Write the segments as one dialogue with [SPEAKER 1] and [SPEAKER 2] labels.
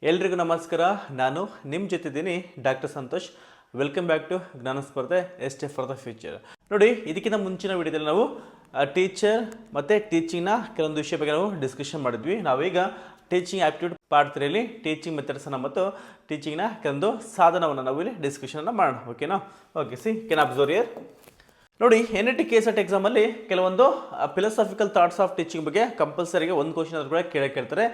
[SPEAKER 1] ಎಲ್ರಿಗೂ ನಮಸ್ಕಾರ. ನಾನು ನಿಮ್ಮ ಜೊತೆದ್ದೀನಿ doctor Santosh. Welcome back to ಜ್ಞಾನ ಸ್ಪರ್ಧೆ ಎಸ್ಟೇ ಫಾರ್ ದ ಫ್ಯೂಚರ್. ನೋಡಿ, ಇದಕ್ಕಿಂತ ಮುಂಚಿನ ವಿಡಿಯೋದಲ್ಲಿ ನಾವು ಟೀಚರ್ ಮತ್ತು ಟೀಚಿಂಗ್ನ ಕೆಲವೊಂದು ವಿಷಯ ಬಗ್ಗೆ ನಾವು ಡಿಸ್ಕಷನ್ ಮಾಡಿದ್ವಿ. ನಾವೀಗ ಟೀಚಿಂಗ್ ಆಪ್ಟಿಟ್ಯೂಡ್ ಪಾರ್ಟ್ 3ರಲ್ಲಿ ಟೀಚಿಂಗ್ ಮೆಥಡ್ಸನ್ನು ಮತ್ತು ಟೀಚಿಂಗ್ನ ಕೆಲವೊಂದು ಸಾಧನವನ್ನು ನಾವು ಇಲ್ಲಿ ಡಿಸ್ಕಷನ್ ಮಾಡೋಣ. ಓಕೆನಾ? Okay, C Ken observe here. ನೋಡಿ, NET KSET ಎಕ್ಸಾಮಲ್ಲಿ ಕೆಲವೊಂದು ಫಿಲಾಸಫಿಕಲ್ ಥಾಟ್ಸ್ ಆಫ್ ಟೀಚಿಂಗ್ ಬಗ್ಗೆ ಕಂಪಲ್ಸರಿಗೆ ಒಂದು ಕ್ವಶನ್ ಅದ್ರ ಕೂಡ ಕೇಳ್ತಾರೆ.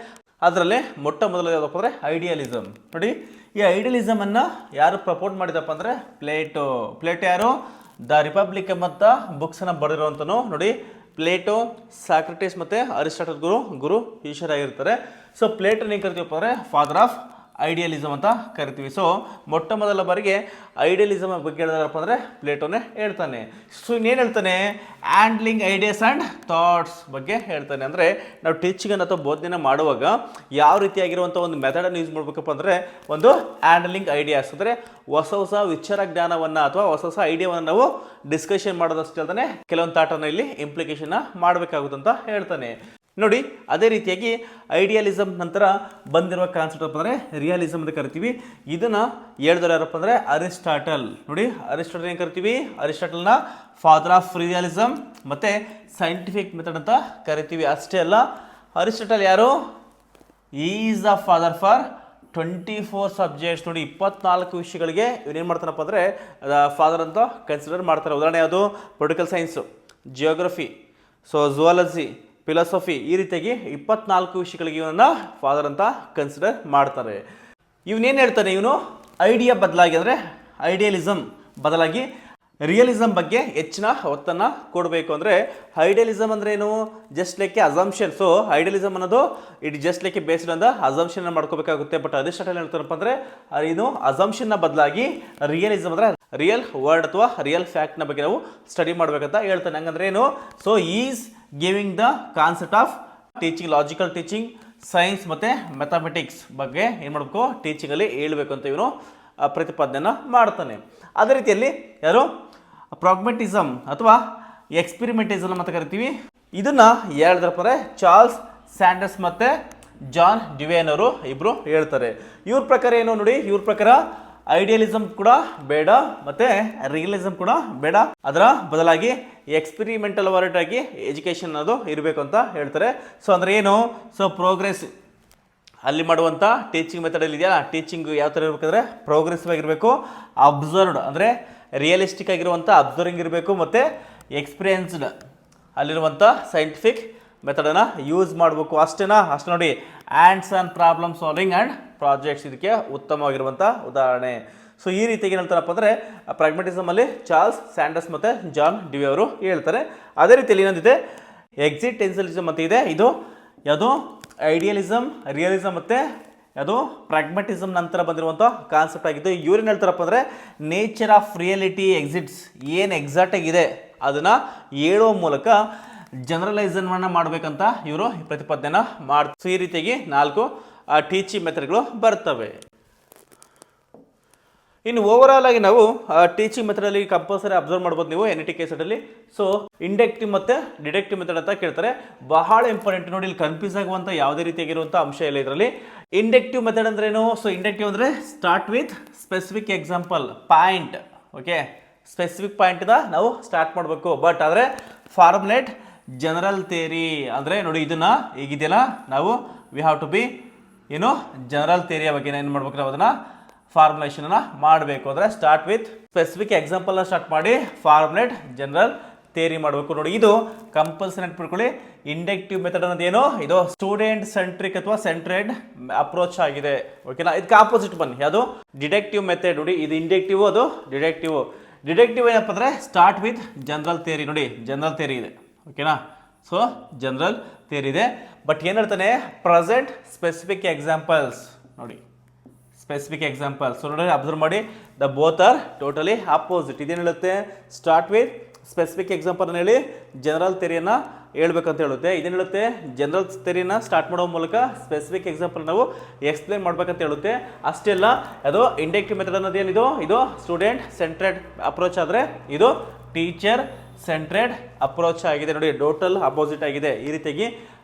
[SPEAKER 1] ಅದರಲ್ಲೇ ಮೊಟ್ಟ ಮೊದಲು ಯಾವುದಪ್ಪ ಅಂದರೆ ಐಡಿಯಲಿಸಮ್. ನೋಡಿ, ಈ ಐಡಿಯಲಿಸಮನ್ನು ಯಾರು ಪ್ರಪೋರ್ಟ್ ಮಾಡಿದಪ್ಪ ಅಂದರೆ ಪ್ಲೇಟೋ ಯಾರು? ದ ರಿಪಬ್ಲಿಕ್ ಎಂಬಂಥ ಬುಕ್ಸನ್ನು ಬರೆದಿರುವಂಥನು. ನೋಡಿ, ಪ್ಲೇಟೋ, ಸಾಕ್ರೆಟಿಸ್ ಮತ್ತು ಅರಿಸ್ಟಾಟಲ್ ಗುರು ಈಶ್ವರಾಗಿರ್ತಾರೆ. ಸೊ ಪ್ಲೇಟೋನ ಏನು ಕರಿತೀವಪ್ಪ ಅಂದರೆ ಫಾದರ್ ಆಫ್ ಐಡಿಯಲಿಸಮ್ ಅಂತ ಕರಿತೀವಿ. ಸೊ ಮೊಟ್ಟ ಮೊದಲ ಬಾರಿಗೆ ಐಡಿಯಲಿಸಮ್ ಬಗ್ಗೆ ಹೇಳಿದಾರಪ್ಪ ಅಂದರೆ ಪ್ಲೇಟೋನೇ ಹೇಳ್ತಾನೆ. ಸೊ ಇನ್ನೇನು ಹೇಳ್ತಾನೆ? ಹ್ಯಾಂಡ್ಲಿಂಗ್ ಐಡಿಯಾಸ್ ಆ್ಯಂಡ್ ಥಾಟ್ಸ್ ಬಗ್ಗೆ ಹೇಳ್ತಾನೆ. ಅಂದರೆ ನಾವು ಟೀಚಿಂಗನ್ನು ಅಥವಾ ಬೋಧನೆ ಮಾಡುವಾಗ ಯಾವ ರೀತಿಯಾಗಿರುವಂಥ ಒಂದು ಮೆಥಡನ್ನು ಯೂಸ್ ಮಾಡಬೇಕಪ್ಪ ಅಂದರೆ ಒಂದು ಹ್ಯಾಂಡ್ಲಿಂಗ್ ಐಡಿಯಾಸ್ ಅಂದರೆ ಹೊಸ ವಿಚಾರ ಜ್ಞಾನವನ್ನು ಅಥವಾ ಹೊಸ ಐಡಿಯಾವನ್ನು ನಾವು ಡಿಸ್ಕಷನ್ ಮಾಡೋದಷ್ಟು ಹೇಳ್ತಾನೆ, ಕೆಲವೊಂದು ಥಾಟನ್ನು ಇಲ್ಲಿ ಇಂಪ್ಲಿಕೇಶನ್ನ ಮಾಡಬೇಕಾಗುತ್ತಂತ ಹೇಳ್ತಾನೆ. ನೋಡಿ, ಅದೇ ರೀತಿಯಾಗಿ ಐಡಿಯಲಿಸಮ್ ನಂತರ ಬಂದಿರುವ ಕಾನ್ಸೆಪ್ಟ್ ಅಪ್ಪ ಅಂದರೆ ರಿಯಲಿಸಮ್ ಅಂತ ಕರಿತೀವಿ. ಇದನ್ನು ಹೇಳಿದವರು ಯಾರಪ್ಪ ಅಂದರೆ ಅರಿಸ್ಟಾಟಲ್. ನೋಡಿ, ಅರಿಸ್ಟಾಟಲ್ ಏನು ಕರಿತೀವಿ? ಅರಿಸ್ಟಾಟಲ್ನ ಫಾದರ್ ಆಫ್ ರಿಯಲಿಸಮ್ ಮತ್ತು ಸೈಂಟಿಫಿಕ್ ಮೆಥಡ್ ಅಂತ ಕರಿತೀವಿ. ಅಷ್ಟೇ ಅಲ್ಲ, ಅರಿಸ್ಟಾಟಲ್ ಯಾರು? Is the father for 24 subjects. ನೋಡಿ, 24 ವಿಷಯಗಳಿಗೆ ಇವನೇನು ಮಾಡ್ತಾನಪ್ಪ ಅಂದರೆ ಫಾದರ್ ಅಂತ ಕನ್ಸಿಡರ್ ಮಾಡ್ತಾರೆ. ಉದಾಹರಣೆ ಯಾವುದು? Political science, geography, zoology, philosophy, ಈ ರೀತಿಯಾಗಿ 24 ವಿಷಯಗಳಿಗೆ ಇವನನ್ನು ಫಾದರ್ ಅಂತ ಕನ್ಸಿಡರ್ ಮಾಡ್ತಾರೆ. ಇವನೇನು ಹೇಳ್ತಾನೆ? ಇವನು ಐಡಿಯಾ ಬದಲಾಗಿ ಅಂದರೆ ಐಡಿಯಲಿಸಮ್ ಬದಲಾಗಿ ರಿಯಲಿಸಮ್ ಬಗ್ಗೆ ಹೆಚ್ಚಿನ ಒತ್ತನ್ನು ಕೊಡಬೇಕು. ಅಂದರೆ ಐಡಿಯಲಿಸಮ್ ಅಂದರೆ ಏನು? Just like a assumption. So idealism ಅನ್ನೋದು it just like a based on the assumption ಮಾಡ್ಕೋಬೇಕಾಗುತ್ತೆ. ಬಟ್ ಅರಿಸ್ಟಾಟಲ್ ಹೇಳ್ತಾರಪ್ಪ ಅಂದರೆ ಇದು ಅಸಂಪ್ಷನ್ನ ಬದಲಾಗಿ ರಿಯಲಿಸಮ್ ಅಂದರೆ ರಿಯಲ್ ವರ್ಡ್ ಅಥವಾ ರಿಯಲ್ ಫ್ಯಾಕ್ಟ್ನ ಬಗ್ಗೆ ನಾವು ಸ್ಟಡಿ ಮಾಡಬೇಕಂತ ಹೇಳ್ತಾನೆ. ಹಂಗಂದ್ರೆ ಏನು? So is giving the concept of teaching, logical teaching, science ಮತ್ತು ಮ್ಯಾಥಮೆಟಿಕ್ಸ್ ಬಗ್ಗೆ ಏನು ಮಾಡಬೇಕು? ಟೀಚಿಂಗಲ್ಲಿ ಹೇಳ್ಬೇಕು ಅಂತ ಇವನು ಪ್ರತಿಪಾದನೆಯನ್ನು ಮಾಡ್ತಾನೆ. ಅದೇ ರೀತಿಯಲ್ಲಿ ಯಾರು? ಪ್ರಾಗ್ಮೆಟಿಸಮ್ ಅಥವಾ ಎಕ್ಸ್ಪಿರಿಮೆಂಟಿಸಮ್ ಅಂತ ಕರಿತೀವಿ. ಇದನ್ನು ಹೇಳಿದ್ರಪ್ಪ ಚಾರ್ಲ್ಸ್ ಸ್ಯಾಂಡರ್ಸ್ ಮತ್ತು ಜಾನ್ ಡ್ಯುವೇನ್ ಅವರು ಇಬ್ಬರು ಹೇಳ್ತಾರೆ. ಇವ್ರ ಪ್ರಕಾರ ಏನು? ನೋಡಿ, ಇವ್ರ ಪ್ರಕಾರ ಐಡಿಯಲಿಸಮ್ ಕೂಡ ಬೇಡ ಮತ್ತು ರಿಯಲಿಸಮ್ ಕೂಡ ಬೇಡ, ಅದರ ಬದಲಾಗಿ ಎಕ್ಸ್ಪಿರಿಮೆಂಟಲ್ ವರ್ಡ್ ಆಗಿ ಎಜುಕೇಷನ್ ಅನ್ನೋದು ಇರಬೇಕು ಅಂತ ಹೇಳ್ತಾರೆ. ಸೊ ಅಂದರೆ ಏನು? ಸೊ ಪ್ರೋಗ್ರೆಸ್ ಅಲ್ಲಿ ಮಾಡುವಂಥ ಟೀಚಿಂಗ್ ಮೆಥಡಲ್ಲಿ ಇದೆಯಲ್ಲ, ಟೀಚಿಂಗ್ ಯಾವ ಥರ ಇರಬೇಕಂದ್ರೆ ಪ್ರೋಗ್ರೆಸಿವ್ ಆಗಿರಬೇಕು, ಅಬ್ಸರ್ವ್ಡ್ ಅಂದರೆ ರಿಯಲಿಸ್ಟಿಕ್ ಆಗಿರುವಂಥ ಅಬ್ಸರ್ವಿಂಗ್ ಇರಬೇಕು, ಮತ್ತು ಎಕ್ಸ್ಪೀರಿಯನ್ಸ್ಡ್ ಅಲ್ಲಿರುವಂಥ ಸೈಂಟಿಫಿಕ್ ಮೆಥಡನ್ನು ಯೂಸ್ ಮಾಡಬೇಕು. ಅಷ್ಟೇ ನೋಡಿ, hands on problem solving and projects ಇದಕ್ಕೆ ಉತ್ತಮವಾಗಿರುವಂಥ ಉದಾಹರಣೆ. ಸೊ ಈ ರೀತಿಯಾಗಿ ಏನು ಹೇಳ್ತಾರಪ್ಪ ಅಂದರೆ ಪ್ರಾಗ್ಮೆಟಿಸಮಲ್ಲಿ ಚಾರ್ಲ್ಸ್ ಸ್ಯಾಂಡರ್ಸ್ ಮತ್ತು ಜಾನ್ ಡ್ಯುವೆ ಅವರು ಹೇಳ್ತಾರೆ. ಅದೇ ರೀತಿಯಲ್ಲಿ ಇನ್ನೊಂದಿದೆ ಎಕ್ಸಿಸ್ಟೆನ್ಷಿಯಲಿಸಮ್ ಅಂತ ಇದೆ. ಇದು ಯಾವುದು? ಐಡಿಯಲಿಸಮ್, ರಿಯಲಿಸಮ್ ಮತ್ತು ಅದು ಪ್ರಾಗ್ಮೆಟಿಸಮ್ ನಂತರ ಬಂದಿರುವಂಥ ಕಾನ್ಸೆಪ್ಟ್ ಆಗಿದ್ದು. ಇವ್ರೇನು ಹೇಳ್ತಾರಪ್ಪ ಅಂದರೆ ನೇಚರ್ ಆಫ್ ರಿಯಾಲಿಟಿ ಎಕ್ಸಿಟ್ಸ್, ಏನು ಎಕ್ಸಾಕ್ಟಾಗಿದೆ ಅದನ್ನು ಹೇಳುವ ಮೂಲಕ ಜನರಲೈಸನ್ನು ಮಾಡಬೇಕಂತ ಇವರು ಪ್ರತಿಪಾದನೆನ ಮಾಡ್ತಾರೆ. ಸೊ ಈ ರೀತಿಯಾಗಿ 4 ಟೀಚಿಂಗ್ ಮೆಥಡ್ಗಳು ಬರ್ತವೆ. ಇನ್ನು ಓವರಾಲ್ ಆಗಿ ನಾವು ಟೀಚಿಂಗ್ ಮೆಥಡಲ್ಲಿ ಕಂಪಲ್ಸರಿ ಅಬ್ಸರ್ವ್ ಮಾಡ್ಬೋದು ನೀವು NET KSET. ಸೊ ಇಂಡಕ್ಟಿವ್ ಮತ್ತು ಡಿಡಕ್ಟಿವ್ ಮೆಥಡ್ ಅಂತ ಕೇಳ್ತಾರೆ. ಬಹಳ ಇಂಪಾರ್ಟೆಂಟ್. ನೋಡಿ, ಇಲ್ಲಿ ಕನ್ಫ್ಯೂಸ್ ಆಗುವಂಥ ಯಾವುದೇ ರೀತಿಯಾಗಿರುವಂಥ ಅಂಶ ಇಲ್ಲ ಇದರಲ್ಲಿ. ಇಂಡಕ್ಟಿವ್ ಮೆಥಡ್ ಅಂದ್ರೆ ಏನು? ಸೊ ಇಂಡಕ್ಟಿವ್ ಅಂದರೆ start with specific example point. Okay, specific ಪಾಯಿಂಟಿಂದ ನಾವು ಸ್ಟಾರ್ಟ್ ಮಾಡಬೇಕು. ಬಟ್ ಆದರೆ ಫಾರ್ಮುಲೇಟ್ ಜನರಲ್ ಥಿಯರಿ ಅಂದರೆ ನೋಡಿ, ಇದನ್ನು ಈಗಿದೆಯಲ್ಲ ನಾವು ವಿ ಹ್ಯಾವ್ ಟು ಬಿ ಏನು ಜನರಲ್ ಥಿಯರಿಯ ಬಗ್ಗೆ ಏನು ಮಾಡ್ಬೇಕು? ನಾವು ಅದನ್ನು ಫಾರ್ಮುಲೇಷನನ್ನು ಮಾಡಬೇಕು. ಅಂದರೆ ಸ್ಟಾರ್ಟ್ ವಿತ್ ಸ್ಪೆಸಿಫಿಕ್ ಎಕ್ಸಾಂಪಲ್ನ ಸ್ಟಾರ್ಟ್ ಮಾಡಿ ಫಾರ್ಮುಲೇಟ್ ಜನರಲ್ ಥಿಯರಿ ಮಾಡಬೇಕು. ನೋಡಿ, ಇದು ಕಂಪಲ್ಸರಿ ನೆನ್ಪಿಟ್ಕೊಳ್ಳಿ. ಇಂಡಕ್ಟಿವ್ ಮೆಥಡ್ ಅನ್ನೋದು ಏನು? ಇದು ಸ್ಟೂಡೆಂಟ್ ಸೆಂಟ್ರಿಕ್ ಅಥವಾ ಸೆಂಟ್ರೆಡ್ ಅಪ್ರೋಚ್ ಆಗಿದೆ. ಓಕೆನಾ? ಇದಕ್ಕೆ ಆಪೋಸಿಟ್ ಬನ್ನಿ, ಯಾವುದು? Deductive method. ನೋಡಿ, ಇದು ಇಂಡಕ್ಟಿವ್, ಅದು ಡಿಡಕ್ಟಿವ್. ಡಿಡಕ್ಟಿವ್ ಏನಪ್ಪ ಅಂದರೆ ಸ್ಟಾರ್ಟ್ ವಿತ್ ಜನರಲ್ ಥಿಯರಿ. ನೋಡಿ, ಜನರಲ್ ಥಿಯರಿ ಇದೆ. ಓಕೆನಾ? ಸೊ ಜನರಲ್ ಥಿಯರಿ ಇದೆ. ಬಟ್ ಏನು ಹೇಳ್ತಾನೆ? Present specific examples. ನೋಡಿ, ಸ್ಪೆಸಿಫಿಕ್ ಎಕ್ಸಾಂಪಲ್. ಸೊ ನೋಡಿ, ಅಬ್ಸರ್ವ್ ಮಾಡಿ, the both are totally opposite. ಇದೇನು ಹೇಳುತ್ತೆ? ಸ್ಟಾರ್ಟ್ ವಿತ್ ಸ್ಪೆಸಿಫಿಕ್ ಎಕ್ಸಾಂಪಲ್ ಅನ್ನು ಹೇಳಿ ಜನರಲ್ ಥಿಯರಿಯನ್ನು ಹೇಳ್ಬೇಕಂತ ಹೇಳುತ್ತೆ. ಇದೇನು ಹೇಳುತ್ತೆ? ಜನರಲ್ ಥಿಯರಿನ ಸ್ಟಾರ್ಟ್ ಮಾಡೋ ಮೂಲಕ ಸ್ಪೆಸಿಫಿಕ್ ಎಕ್ಸಾಂಪಲ್ ನಾವು ಎಕ್ಸ್ಪ್ಲೇನ್ ಮಾಡ್ಬೇಕಂತ ಹೇಳುತ್ತೆ. ಅಷ್ಟೇ ಅಲ್ಲ, ಅದು ಇಂಡಕ್ಟಿವ್ ಮೆಥಡ್ ಅನ್ನೋದು ಏನಿದು? ಇದು ಸ್ಟೂಡೆಂಟ್ ಸೆಂಟ್ರೆಡ್ ಅಪ್ರೋಚ್ ಆದರೆ ಇದು ಟೀಚರ್ ಸೆಂಟ್ರೆಡ್ ಅಪ್ರೋಚ್ ಆಗಿದೆ. ನೋಡಿ, ಟೋಟಲ್ ಅಪೋಸಿಟ್ ಆಗಿದೆ. ಈ ರೀತಿಯಾಗಿ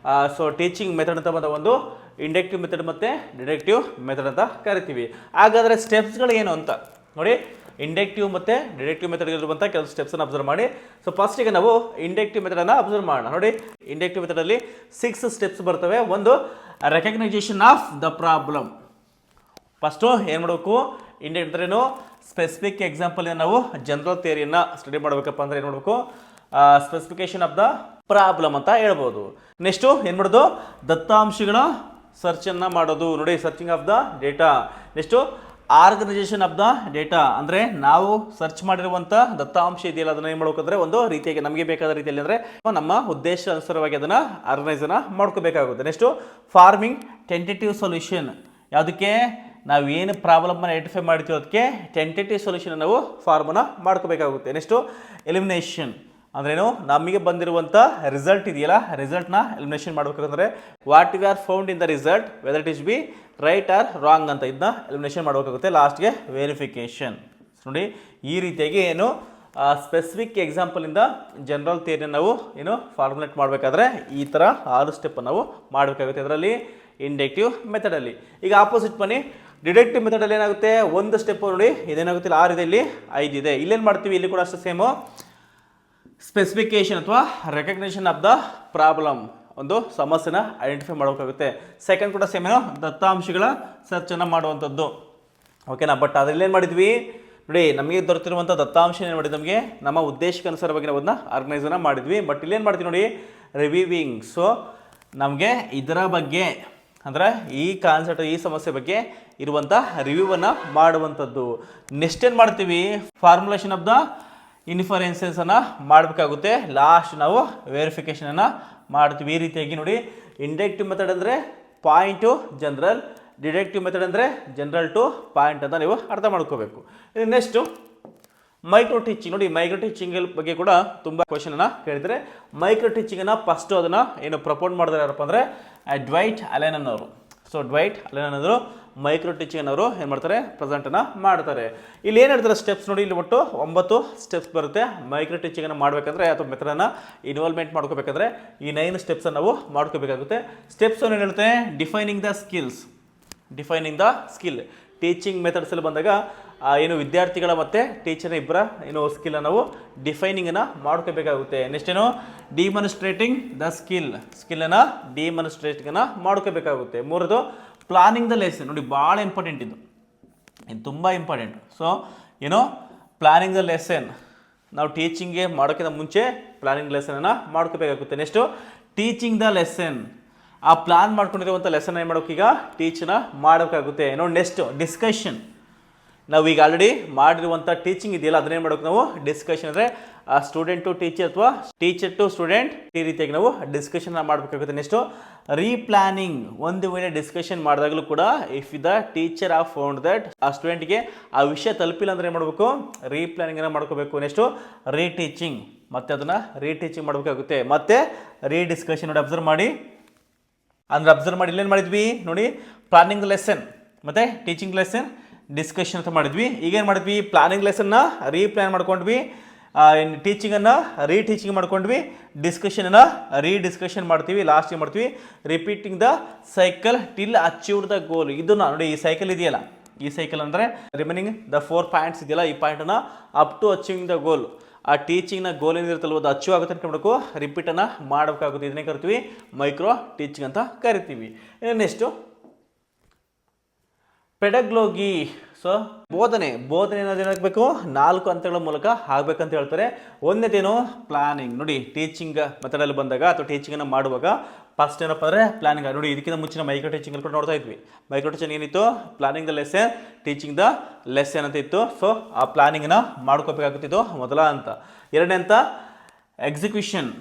[SPEAKER 1] ಸೊ ಟೀಚಿಂಗ್ ಮೆಥಡ್ ಅಂತ ಬಂದ ಒಂದು ಇಂಡಕ್ಟಿವ್ ಮೆಥಡ್ ಮತ್ತು ಡಿಡಕ್ಟಿವ್ ಮೆಥಡ್ ಅಂತ ಕರಿತೀವಿ. ಹಾಗಾದರೆ ಸ್ಟೆಪ್ಸ್ಗಳು ಏನು ಅಂತ ನೋಡಿ. ಇಂಡಕ್ಟಿವ್ ಮತ್ತು ಡಿಡಕ್ಟಿವ್ ಮೆಥಡ್ ಇರುವಂಥ ಕೆಲವು ಸ್ಟೆಪ್ಸನ್ನು ಅಬ್ಸರ್ವ್ ಮಾಡಿ. ಸೊ ಫಸ್ಟಿಗೆ ನಾವು ಇಂಡಕ್ಟಿವ್ ಮೆಥಡನ್ನು ಅಬ್ಸರ್ವ್ ಮಾಡೋಣ. ನೋಡಿ, ಇಂಡಕ್ಟಿವ್ ಮೆಥಡಲ್ಲಿ 6 ಸ್ಟೆಪ್ಸ್ ಬರ್ತವೆ. ಒಂದು recognisation of the problem. First ಏನು ಮಾಡಬೇಕು, ಇಂಡಕ್ಟ್ ಅಂದ್ರೇನು, ಸ್ಪೆಸಿಫಿಕ್ ಎಕ್ಸಾಂಪಲ್ ನಾವು ಜನರಲ್ ಥಿಯರಿಯನ್ನು ಸ್ಟಡಿ ಮಾಡಬೇಕಪ್ಪ ಅಂದರೆ ಏನು ಮಾಡಬೇಕು, ಸ್ಪೆಸಿಫಿಕೇಶನ್ ಆಫ್ ದ ಪ್ರಾಬ್ಲಮ್ ಅಂತ ಹೇಳ್ಬೋದು. ನೆಕ್ಸ್ಟು ಏನು ಮಾಡೋದು, ದತ್ತಾಂಶಗಳ ಸರ್ಚನ್ನು ಮಾಡೋದು. ನೋಡಿ, searching of the data. Next organisation of the data, ಅಂದರೆ ನಾವು ಸರ್ಚ್ ಮಾಡಿರುವಂಥ ದತ್ತಾಂಶ ಇದೆಯಲ್ಲ ಅದನ್ನು ಏನು ಮಾಡ್ಬೇಕಂದ್ರೆ ಒಂದು ರೀತಿಯಾಗಿ ನಮಗೆ ಬೇಕಾದ ರೀತಿಯಲ್ಲಿ ಅಂದರೆ ನಮ್ಮ ಉದ್ದೇಶ ಅನುಸಾರವಾಗಿ ಅದನ್ನು ಆರ್ಗನೈಸನ್ನು ಮಾಡ್ಕೋಬೇಕಾಗುತ್ತೆ. Next farming tentative solution. ಯಾವುದಕ್ಕೆ ನಾವು ಏನು ಪ್ರಾಬ್ಲಮ್ನ ಐಡೆಂಟಿಫೈ ಮಾಡ್ತೀವಿ ಅದಕ್ಕೆ ಟೆಂಟೇಟಿವ್ ಸೊಲ್ಯೂಷನ್ ನಾವು ಫಾರ್ಮನ್ನು ಮಾಡ್ಕೋಬೇಕಾಗುತ್ತೆ. ನೆಕ್ಸ್ಟು ಎಲಿಮಿನೇಷನ್ ಅಂದ್ರೇನು, ನಮಗೆ ಬಂದಿರುವಂಥ ರಿಸಲ್ಟ್ ಇದೆಯಲ್ಲ ರಿಸಲ್ಟ್ನ ಎಲಿಮಿನೇಷನ್ ಮಾಡಬೇಕಂದ್ರೆ what you are found in the result whether it is be right or wrong ಅಂತ ಇದನ್ನ ಎಲಿಮಿನೇಷನ್ ಮಾಡಬೇಕಾಗುತ್ತೆ. ಲಾಸ್ಟ್ಗೆ ವೆರಿಫಿಕೇಷನ್. ನೋಡಿ, ಈ ರೀತಿಯಾಗಿ ಏನು ಸ್ಪೆಸಿಫಿಕ್ ಎಕ್ಸಾಂಪಲಿಂದ ಜನರಲ್ ಥಿಯರಿನ ನಾವು ಏನು ಫಾರ್ಮುಲೇಟ್ ಮಾಡಬೇಕಾದ್ರೆ ಈ ಥರ 6 ಸ್ಟೆಪ್ ನಾವು ಮಾಡಬೇಕಾಗುತ್ತೆ ಇದರಲ್ಲಿ ಇಂಡಕ್ಟಿವ್ ಮೆಥಡಲ್ಲಿ. ಈಗ ಆಪೋಸಿಟ್ ಬನ್ನಿ, ಡಿಡಕ್ಟಿವ್ ಮೆಥಡಲ್ಲಿ ಏನಾಗುತ್ತೆ, ಒಂದು ಸ್ಟೆಪ್ ನೋಡಿ, ಇದೇನಾಗುತ್ತೆ, 6 ಇದೆ, ಇಲ್ಲಿ 5 ಇದೆ. ಇಲ್ಲೇನು ಮಾಡ್ತೀವಿ, ಇಲ್ಲಿ ಕೂಡ ಅಷ್ಟೇ ಸೇಮು, ಸ್ಪೆಸಿಫಿಕೇಶನ್ ಅಥವಾ ರೆಕಗ್ನೇಷನ್ ಆಫ್ ದ ಪ್ರಾಬ್ಲಮ್, ಒಂದು ಸಮಸ್ಯೆನ ಐಡೆಂಟಿಫೈ ಮಾಡಬೇಕಾಗುತ್ತೆ. ಸೆಕೆಂಡ್ ಕೂಡ ಸೇಮ್ ಏನೋ ದತ್ತಾಂಶಗಳ ಸರ್ಚನ್ನು ಮಾಡುವಂಥದ್ದು. ಓಕೆನಾ. ಬಟ್ ಅದರಲ್ಲಿ ಏನು ಮಾಡಿದ್ವಿ ನೋಡಿ, ನಮಗೆ ದೊರೆತಿರುವಂಥ ದತ್ತಾಂಶ ಏನು ಮಾಡಿದ್ವಿ, ನಮಗೆ ನಮ್ಮ ಉದ್ದೇಶಕ್ಕೆ ಅನುಸಾರವಾಗಿ ನಾವು ಅದನ್ನ ಆರ್ಗನೈಸನ್ನು ಮಾಡಿದ್ವಿ. ಬಟ್ ಇಲ್ಲೇನು ಮಾಡ್ತೀವಿ ನೋಡಿ, ರಿವ್ಯೂವಿಂಗ್. ಸೊ ನಮಗೆ ಇದರ ಬಗ್ಗೆ ಅಂದರೆ ಈ ಕಾನ್ಸೆಪ್ಟ್, ಈ ಸಮಸ್ಯೆ ಬಗ್ಗೆ ಇರುವಂಥ ರಿವ್ಯೂವನ್ನು ಮಾಡುವಂಥದ್ದು. ನೆಕ್ಸ್ಟ್ ಏನು ಮಾಡ್ತೀವಿ, ಫಾರ್ಮುಲೇಷನ್ ಆಫ್ ದ ಇನ್ಫರೆನ್ಸನ್ನು ಮಾಡಬೇಕಾಗುತ್ತೆ. ಲಾಸ್ಟ್ ನಾವು ವೆರಿಫಿಕೇಷನನ್ನು ಮಾಡ್ತೀವಿ. ಈ ರೀತಿಯಾಗಿ ನೋಡಿ, ಇಂಡಕ್ಟಿವ್ ಮೆಥಡ್ ಅಂದರೆ point to general, deductive method ಅಂದರೆ ಜನರಲ್ ಟು ಪಾಯಿಂಟ್ ಅಂತ ನೀವು ಅರ್ಥ ಮಾಡ್ಕೋಬೇಕು. Next micro teaching. ನೋಡಿ, ಮೈಕ್ರೋ ಟೀಚಿಂಗ್ ಬಗ್ಗೆ ಕೂಡ ತುಂಬ ಕ್ವಶನನ್ನು ಕೇಳಿದರೆ, ಮೈಕ್ರೋ ಟೀಚಿಂಗನ್ನು ಫಸ್ಟು ಅದನ್ನು ಏನು ಪ್ರಪೋಸ್ ಮಾಡಿದ್ರೆ ಯಾರಪ್ಪ ಅಂದರೆ ಡ್ವೈಟ್ ಅಲೆನ್ ಅನ್ನೋರು. ಸೊ ಡ್ವೈಟ್ ಅಲೆನ್ ಅನ್ನೋರು ಮೈಕ್ರೋ ಟೀಚಿಂಗ್ ಅನ್ನೋರು ಏನು ಮಾಡ್ತಾರೆ, ಪ್ರೆಸೆಂಟನ್ನು ಮಾಡ್ತಾರೆ. ಇಲ್ಲಿ ಏನು ಹೇಳ್ತಾರೆ ಸ್ಟೆಪ್ಸ್ ನೋಡಿ, ಇಲ್ಲಿ ಒಟ್ಟು 9 ಸ್ಟೆಪ್ಸ್ ಬರುತ್ತೆ. ಮೈಕ್ರೋ ಟೀಚಿಂಗನ್ನು ಮಾಡಬೇಕಂದ್ರೆ ಅಥವಾ ಮೆಥಡನ್ನು ಇನ್ವಾಲ್ವ್ಮೆಂಟ್ ಮಾಡ್ಕೋಬೇಕಂದ್ರೆ ಈ 9 ಸ್ಟೆಪ್ಸನ್ನು ನಾವು ಮಾಡ್ಕೋಬೇಕಾಗುತ್ತೆ. ಸ್ಟೆಪ್ಸ್ ಏನು ಹೇಳುತ್ತೆ, defining the skills. Defining the skill teaching ಮೆಥಡ್ಸಲ್ಲಿ ಬಂದಾಗ ಏನು ವಿದ್ಯಾರ್ಥಿಗಳ ಮತ್ತು ಟೀಚರ್ನ ಇಬ್ಬರ ಏನು ಸ್ಕಿಲ್ಲನ್ನು ನಾವು ಡಿಫೈನಿಂಗನ್ನು ಮಾಡ್ಕೋಬೇಕಾಗುತ್ತೆ. ನೆಕ್ಸ್ಟ್ ಏನು, ಡಿಮಾನ್ಸ್ಟ್ರೇಟಿಂಗ್ ದ ಸ್ಕಿಲ್ಲನ್ನು ಡಿಮಾನ್ಸ್ಟ್ರೇಟಿಂಗನ್ನು ಮಾಡ್ಕೋಬೇಕಾಗುತ್ತೆ. ಮೂರದು ಪ್ಲಾನಿಂಗ್ ದ ಲೆಸನ್. ನೋಡಿ, ಭಾಳ ಇಂಪಾರ್ಟೆಂಟ್ ಇದು ತುಂಬ ಇಂಪಾರ್ಟೆಂಟ್. ಸೊ ಏನು, ಪ್ಲಾನಿಂಗ್ ದ ಲೆಸನ್ ನಾವು ಟೀಚಿಂಗ್ಗೆ ಮಾಡೋಕ್ಕಿಂತ ಮುಂಚೆ ಪ್ಲಾನಿಂಗ್ ಲೆಸನನ್ನು ಮಾಡ್ಕೋಬೇಕಾಗುತ್ತೆ. ನೆಕ್ಸ್ಟು ಟೀಚಿಂಗ್ ದ ಲೆಸನ್, ಆ ಪ್ಲಾನ್ ಮಾಡ್ಕೊಂಡಿರುವಂಥ ಲೆಸನ್ ಏನು ಮಾಡೋಕೆ ಈಗ ಟೀಚನ್ನ ಮಾಡಬೇಕಾಗುತ್ತೆ. ನೋಡಿ, ನೆಕ್ಸ್ಟ್ ಡಿಸ್ಕಷನ್. ನಾವು ಈಗ ಆಲ್ರೆಡಿ ಮಾಡಿರುವಂಥ ಟೀಚಿಂಗ್ ಇದೆಯಲ್ಲ ಅದನ್ನೇನು ಮಾಡೋಕೆ ನಾವು ಡಿಸ್ಕಷನ್, ಅಂದರೆ ಸ್ಟೂಡೆಂಟ್ ಟು ಟೀಚರ್ ಅಥವಾ ಟೀಚರ್ ಟು ಸ್ಟೂಡೆಂಟ್, ಈ ರೀತಿಯಾಗಿ ನಾವು ಡಿಸ್ಕಷನ್ ಮಾಡಬೇಕಾಗುತ್ತೆ. ನೆಕ್ಸ್ಟು ರೀಪ್ಲಾನಿಂಗ್. ಒಂದು ವೇಳೆ ಡಿಸ್ಕಷನ್ ಮಾಡಿದಾಗಲೂ ಕೂಡ if the teacher of found that ಆ ಸ್ಟೂಡೆಂಟ್ಗೆ ಆ ವಿಷಯ ತಲುಪಿಲ್ಲ ಅಂದರೆ ಏನು ಮಾಡಬೇಕು, ರೀಪ್ಲಾನಿಂಗನ್ನು ಮಾಡ್ಕೋಬೇಕು. ನೆಕ್ಸ್ಟು ರೀಟೀಚಿಂಗ್, ಮತ್ತೆ ಅದನ್ನು ರೀಟೀಚಿಂಗ್ ಮಾಡಬೇಕಾಗುತ್ತೆ. ಮತ್ತು ರೀಡಿಸ್ಕಷನ್. ನೋಡಿ, ಅಬ್ಸರ್ವ್ ಮಾಡಿ, ಅಂದರೆ ಅಬ್ಸರ್ವ್ ಮಾಡಿ ಇಲ್ಲೇನು ಮಾಡಿದ್ವಿ ನೋಡಿ, ಪ್ಲಾನಿಂಗ್ ಲೆಸನ್ ಮತ್ತು ಟೀಚಿಂಗ್ ಲೆಸನ್ ಡಿಸ್ಕಷನ್ ಅಂತ ಮಾಡಿದ್ವಿ. ಈಗೇನು ಮಾಡಿದ್ವಿ, ಪ್ಲಾನಿಂಗ್ ಲೆಸನ್ನ ರೀಪ್ಲಾನ್ ಮಾಡ್ಕೊಂಡ್ವಿ, ಟೀಚಿಂಗನ್ನು ರೀಟೀಚಿಂಗ್ ಮಾಡ್ಕೊಂಡ್ವಿ, ಡಿಸ್ಕಷನನ್ನು ರೀಡಿಸ್ಕಷನ್ ಮಾಡ್ತೀವಿ. ಲಾಸ್ಟ್ ಏನು ಮಾಡ್ತೀವಿ, repeating the cycle till achieve the goal. ಇದನ್ನು ನೋಡಿ, ಈ ಸೈಕಲ್ ಇದೆಯಲ್ಲ, ಈ ಸೈಕಲ್ ಅಂದರೆ ರಿಮೈನಿಂಗ್ ದ 4 ಪಾಯಿಂಟ್ಸ್ ಇದೆಯಲ್ಲ, ಈ ಪಾಯಿಂಟನ್ನು up to achieving the goal. ಆ ಟೀಚಿಂಗ್ನ ಗೋಲ್ ಏನಿರುತ್ತಲ್ವ ಅದು ಅಚೀವ್ ಆಗುತ್ತೆ ಅನ್ಕೊಬೇಕು, ರಿಪೀಟನ್ನು ಮಾಡಬೇಕಾಗುತ್ತೆ. ಇದನ್ನೇ ಕರಿತೀವಿ ಮೈಕ್ರೋ ಟೀಚಿಂಗ್ ಅಂತ ಕರಿತೀವಿ. ನೆಕ್ಸ್ಟು ಪೆಡಗ್ಲೋಗಿ. ಸೊ ಬೋಧನೆ ಏನಾಗಬೇಕು, 4 ಹಂತಗಳ ಮೂಲಕ ಆಗಬೇಕಂತ ಹೇಳ್ತಾರೆ. ಒಂದನೇದೇನು, ಪ್ಲಾನಿಂಗ್. ನೋಡಿ, ಟೀಚಿಂಗ್ ಮೆಥಡಲ್ಲಿ ಬಂದಾಗ ಅಥವಾ ಟೀಚಿಂಗನ್ನು ಮಾಡುವಾಗ ಫಸ್ಟ್ ಏನಪ್ಪ ಅಂದರೆ ಪ್ಲಾನಿಂಗ್. ನೋಡಿ, ಇದಕ್ಕಿಂತ ಮುಂಚಿನ ಮೈಕ್ರೋ ಟೀಚಿಂಗ್ ಕೂಡ ನೋಡ್ತಾ ಇದ್ವಿ. ಮೈಕ್ರೋ ಟೀಚಿಂಗ್ ಏನಿತ್ತು, planning the lesson, teaching the lesson ಅಂತ ಇತ್ತು. ಸೊ ಆ ಪ್ಲಾನಿಂಗನ್ನು ಮಾಡ್ಕೋಬೇಕಾಗುತ್ತಿದ್ದು ಮೊದಲ ಹಂತ. ಎರಡನೇ ಹಂತ ಎಕ್ಸಿಕ್ಯೂಷನ್.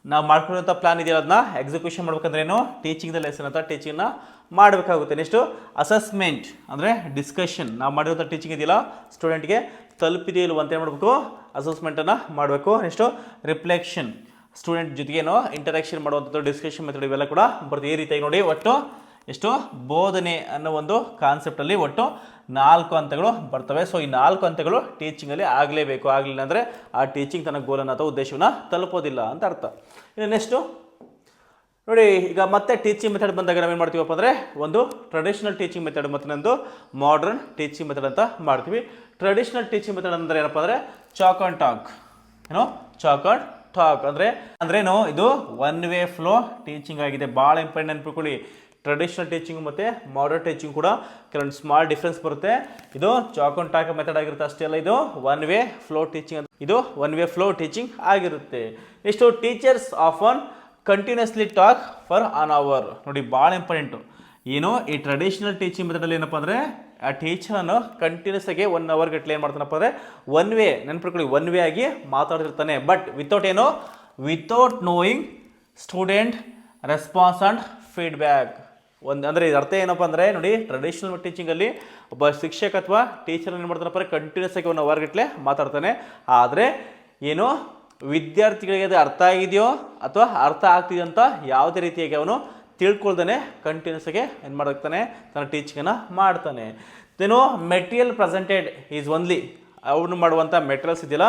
[SPEAKER 1] ನಾವು ಮಾಡ್ಕೊಂಡಿರೋಂಥ ಪ್ಲಾನ್ ಇದೆಯಲ್ಲ ಅದನ್ನ ಎಕ್ಸಿಕ್ಯೂಷನ್ ಮಾಡ್ಬೇಕಂದ್ರೆ ಏನು, ಟೀಚಿಂಗ್ ದ ಲೆಸನ್ ಅಂತ ಟೀಚಿಂಗ್ನ ಮಾಡಬೇಕಾಗುತ್ತೆ. ನೆಕ್ಸ್ಟು ಅಸೆಸ್ಮೆಂಟ್ ಅಂದರೆ ಡಿಸ್ಕಷನ್. ನಾವು ಮಾಡಿರೋಂಥ ಟೀಚಿಂಗ್ ಇದೆಯಲ್ಲ ಸ್ಟೂಡೆಂಟ್ಗೆ ತಲುಪಿದೆಯೋ ಇಲ್ವ ಅಂತ ಏನು ಮಾಡಬೇಕು, ಅಸೆಸ್ಮೆಂಟನ್ನು ಮಾಡಬೇಕು. ನೆಕ್ಸ್ಟು ರಿಫ್ಲೆಕ್ಷನ್, ಸ್ಟೂಡೆಂಟ್ ಜೊತೆಗೇನೋ ಇಂಟರಾಕ್ಷನ್ ಮಾಡುವಂಥದ್ದು ಡಿಸ್ಕಷನ್ ಮೆಥಡ್ ಇವೆಲ್ಲ ಕೂಡ ಬರ್ತದೆ. ಈ ರೀತಿಯಾಗಿ ನೋಡಿ, ಒಟ್ಟು ಎಷ್ಟು ಬೋಧನೆ ಅನ್ನೋ ಒಂದು ಕಾನ್ಸೆಪ್ಟಲ್ಲಿ ಒಟ್ಟು 4 ಹಂತಗಳು ಬರ್ತವೆ. ಸೊ ಈ 4 ಹಂತಗಳು ಟೀಚಿಂಗಲ್ಲಿ ಆಗಲೇಬೇಕು. ಆಗಲಿಲ್ಲ ಅಂದರೆ ಆ ಟೀಚಿಂಗ್ ತನ್ನ ಗೋಲನ್ನು ಅಥವಾ ಉದ್ದೇಶವನ್ನು ತಲುಪೋದಿಲ್ಲ ಅಂತ ಅರ್ಥ. ಇನ್ನು ನೆಕ್ಸ್ಟು ನೋಡಿ ಈಗ ಮತ್ತೆ ಟೀಚಿಂಗ್ ಮೆಥಡ್ ಬಂದಾಗ ನಾವೇನು ಮಾಡ್ತೀವಪ್ಪ ಅಂದರೆ ಒಂದು ಟ್ರೆಡಿಷನಲ್ ಟೀಚಿಂಗ್ ಮೆಥಡ್ ಮತ್ತು ಒಂದು ಮಾಡರ್ನ್ ಟೀಚಿಂಗ್ ಮೆಥಡ್ ಅಂತ ಮಾಡ್ತೀವಿ. ಟ್ರೆಡಿಷನಲ್ ಟೀಚಿಂಗ್ ಮೆಥಡ್ ಅಂದರೆ ಏನಪ್ಪ ಅಂದರೆ ಚಾಕ್ ಆ್ಯಂಡ್ ಟಾಕ್. ಏನೋ ಚಾಕ್ ಆ್ಯಂಡ್ ಟಾಕ್ ಅಂದ್ರೇನು, ಇದು ಒನ್ ವೇ ಫ್ಲೋ ಟೀಚಿಂಗ್ ಆಗಿದೆ. ಭಾಳ ಇಂಪಾರ್ಟೆಂಟ್ ನೆನಪಿಟ್ಕೊಳ್ಳಿ. ಟ್ರೆಡಿಷನಲ್ ಟೀಚಿಂಗ್ ಮತ್ತು ಮಾಡರ್ನ್ ಟೀಚಿಂಗ್ ಕೂಡ ಕೆಲವೊಂದು ಸ್ಮಾಲ್ ಡಿಫ್ರೆನ್ಸ್ ಬರುತ್ತೆ. ಇದು ಚಾಕ್ ಆ್ಯಂಡ್ ಟಾಕ್ ಮೆಥಡ್ ಆಗಿರುತ್ತೆ ಅಷ್ಟೇ ಅಲ್ಲ, ಇದು ಒನ್ ವೇ ಫ್ಲೋ ಟೀಚಿಂಗ್. ಇದು ಒನ್ ವೇ ಫ್ಲೋ ಟೀಚಿಂಗ್ ಆಗಿರುತ್ತೆ. Next teachers often continuously talk for an hour. ನೋಡಿ ಭಾಳ ಇಂಪಾರ್ಟೆಂಟು. ಏನು ಈ ಟ್ರೆಡಿಷನಲ್ ಟೀಚಿಂಗ್ ಮೆಥಡಲ್ಲಿ ಏನಪ್ಪ ಅಂದರೆ ಆ ಟೀಚರನ್ನು ಕಂಟಿನ್ಯೂಸ್ ಆಗಿ 1 hour ಗಟ್ಟಲೆ ಏನು ಮಾಡ್ತಾನಪ್ಪ ಅಂದರೆ ಒನ್ ವೇ, ನೆನ್ಪಿಟ್ಕೊಳ್ಳಿ, ಒನ್ ವೇ ಆಗಿ ಮಾತಾಡ್ತಿರ್ತಾನೆ. But without knowing student response and feedback. ಅಂದರೆ ಇದು ಅರ್ಥ ಏನಪ್ಪ ಅಂದರೆ ನೋಡಿ, ಟ್ರೆಡಿಷನಲ್ ಟೀಚಿಂಗಲ್ಲಿ ಒಬ್ಬ ಶಿಕ್ಷಕ ಅಥವಾ ಟೀಚರ್ ಏನು ಮಾಡ್ತಾನಪ್ಪ ಅಂದರೆ ಕಂಟಿನ್ಯೂಸ್ ಆಗಿ 1 hour ಗಟ್ಟಲೆ ಮಾತಾಡ್ತಾನೆ. ಆದರೆ ಏನು ವಿದ್ಯಾರ್ಥಿಗಳಿಗೆ ಅದು ಅರ್ಥ ಆಗಿದೆಯೋ ಅಥವಾ ಅರ್ಥ ಆಗ್ತಿದೆಯೋ ಅಂತ ಯಾವುದೇ ರೀತಿಯಾಗಿ ಅವನು ತಿಳ್ಕೊಳ್ತಾನೆ ಕಂಟಿನ್ಯೂಸ್ ಆಗಿ ಏನು ಮಾಡ್ತಾನೆ, ತನ್ನ ಟೀಚಿಂಗನ್ನು ಮಾಡ್ತಾನೆ. ಏನು ಮೆಟೀರಿಯಲ್ ಪ್ರೆಸೆಂಟೆಡ್ ಈಸ್ ಓನ್ಲಿ, ಅವನು ಮಾಡುವಂಥ ಮೆಟೀರಿಯಲ್ಸ್ ಇದೆಯಲ್ಲ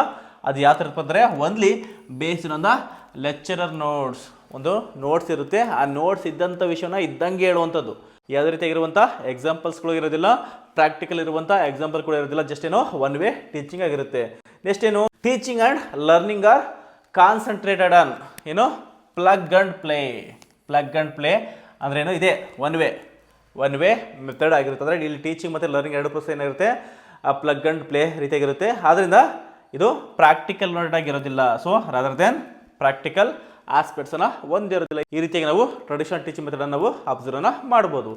[SPEAKER 1] ಅದು ಯಾವ ಥರ ಇರಪ್ಪ ಅಂದರೆ only based on the lecturer notes. ಒಂದು ನೋಟ್ಸ್ ಇರುತ್ತೆ, ಆ ನೋಟ್ಸ್ ಇದ್ದಂಥ ವಿಷಯನ ಇದ್ದಂಗೆ ಹೇಳುವಂಥದ್ದು. ಯಾವುದೇ ರೀತಿಯಾಗಿರುವಂಥ ಎಕ್ಸಾಂಪಲ್ಸ್ಗಳು ಇರೋದಿಲ್ಲ, ಪ್ರಾಕ್ಟಿಕಲ್ ಇರುವಂಥ ಎಕ್ಸಾಂಪಲ್ ಕೂಡ ಇರೋದಿಲ್ಲ. ಜಸ್ಟ್ ಏನೋ ಒನ್ ವೇ ಟೀಚಿಂಗ್ ಆಗಿರುತ್ತೆ. ನೆಕ್ಸ್ಟ್ ಏನು teaching and learning R concentrated on ಏನು ಪ್ಲಗ್ ಆ್ಯಂಡ್ ಪ್ಲೇ ಅಂದರೆ ಏನು ಇದೆ ಒನ್ ವೇ ಮೆಥಡ್ ಆಗಿರುತ್ತೆ. ಅಂದರೆ ಇಲ್ಲಿ ಟೀಚಿಂಗ್ ಮತ್ತು ಲರ್ನಿಂಗ್ ಎರಡು ಪ್ರೋಸೆಸ್ ಏನಾಗಿರುತ್ತೆ, ಆ ಪ್ಲಗ್ ಆ್ಯಂಡ್ ಪ್ಲೇ ರೀತಿಯಾಗಿರುತ್ತೆ. ಆದ್ದರಿಂದ ಇದು ಪ್ರಾಕ್ಟಿಕಲ್ ನೋಡ್ ಆಗಿರೋದಿಲ್ಲ. ಸೊ ರಾದರ್ ದೆನ್ ಪ್ರಾಕ್ಟಿಕಲ್ ಆಸ್ಪೆಕ್ಟ್ಸನ್ನು ಹೊಂದಿರೋದಿಲ್ಲ. ಈ ರೀತಿಯಾಗಿ ನಾವು ಟ್ರೆಡಿಷನಲ್ ಟೀಚಿಂಗ್ ಮೆಥಡನ್ನು ನಾವು ಅಬ್ಸರ್ವ್ ಮಾಡ್ಬೋದು.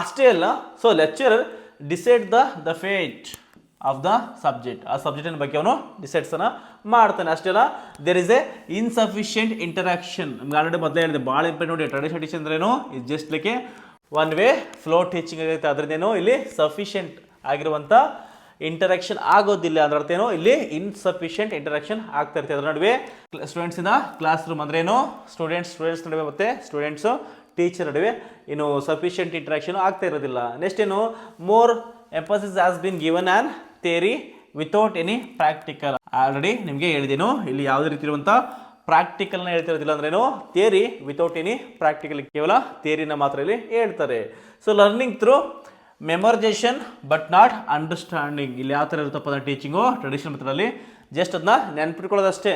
[SPEAKER 1] ಅಷ್ಟೇ ಅಲ್ಲ, so lecturer decide the fate of the subject. ಆ ಸಬ್ಜೆಕ್ಟಿನ ಬಗ್ಗೆ ಅವನು ಡಿಸೈಡ್ಸನ್ನು ಮಾಡ್ತಾನೆ. ಅಷ್ಟೇ ಅಲ್ಲ, there is a insufficient interaction. ನಿಮ್ಗೆ ಆಲ್ರೆಡಿ ಮೊದಲೇ ಹೇಳಿದೆ, ಭಾಳ ಇಂಪಾರ್ಟೆಂಟ್ ನೋಡಿ. ಟ್ರೆಡಿಷನಲ್ ಟೀಚಿಂಗ್ ಅಂದ್ರೇನು, ಇದು just like one way flow teaching ಆಗಿರುತ್ತೆ. ಅದರದ್ದೇನು ಇಲ್ಲಿ ಸಫಿಷಿಯೆಂಟ್ ಆಗಿರುವಂಥ ಇಂಟರಾಕ್ಷನ್ ಆಗೋದಿಲ್ಲ. ಅದರ ಅರ್ಥ ಏನು, ಇಲ್ಲಿ ಇನ್ಸಫಿಷಿಯೆಂಟ್ ಇಂಟರಾಕ್ಷನ್ ಆಗ್ತಾ ಇರುತ್ತೆ. ಅದರ ನಡುವೆ ಸ್ಟೂಡೆಂಟ್ಸಿಂದ ಕ್ಲಾಸ್ ರೂಮ್ ಅಂದ್ರೆ ಏನು, ಸ್ಟೂಡೆಂಟ್ಸ್ ನಡುವೆ ಮತ್ತು ಸ್ಟೂಡೆಂಟ್ಸು ಟೀಚರ್ ನಡುವೆ ಏನು ಸಫಿಷಿಯೆಂಟ್ ಇಂಟರಾಕ್ಷನ್ ಆಗ್ತಾ ಇರೋದಿಲ್ಲ. ನೆಕ್ಸ್ಟ್ ಏನು more emphasis has been given on theory without any practical. Already ನಿಮಗೆ ಹೇಳಿದೇನು, ಇಲ್ಲಿ ಯಾವುದೇ ರೀತಿ ಇರುವಂಥ ಪ್ರಾಕ್ಟಿಕಲ್ನ ಹೇಳ್ತಿರೋದಿಲ್ಲ. ಅಂದ್ರೇನು ಥಿಯರಿ ವಿತೌಟ್ ಎನಿ ಪ್ರಾಕ್ಟಿಕಲ್, ಕೇವಲ ಥಿಯರಿನ ಮಾತ್ರ ಇಲ್ಲಿ ಹೇಳ್ತಾರೆ. So learning through memorisation but not understanding. ಇಲ್ಲಿ ಯಾವ ಥರ ಇರುತ್ತಪ್ಪ ಅಂದರೆ ಟೀಚಿಂಗು ಟ್ರೆಡಿಷನಲ್ ಮೆಥಡಲ್ಲಿ ಜಸ್ಟ್ ಅದನ್ನ ನೆನ್ಪಿಟ್ಕೊಳ್ಳೋದಷ್ಟೇ.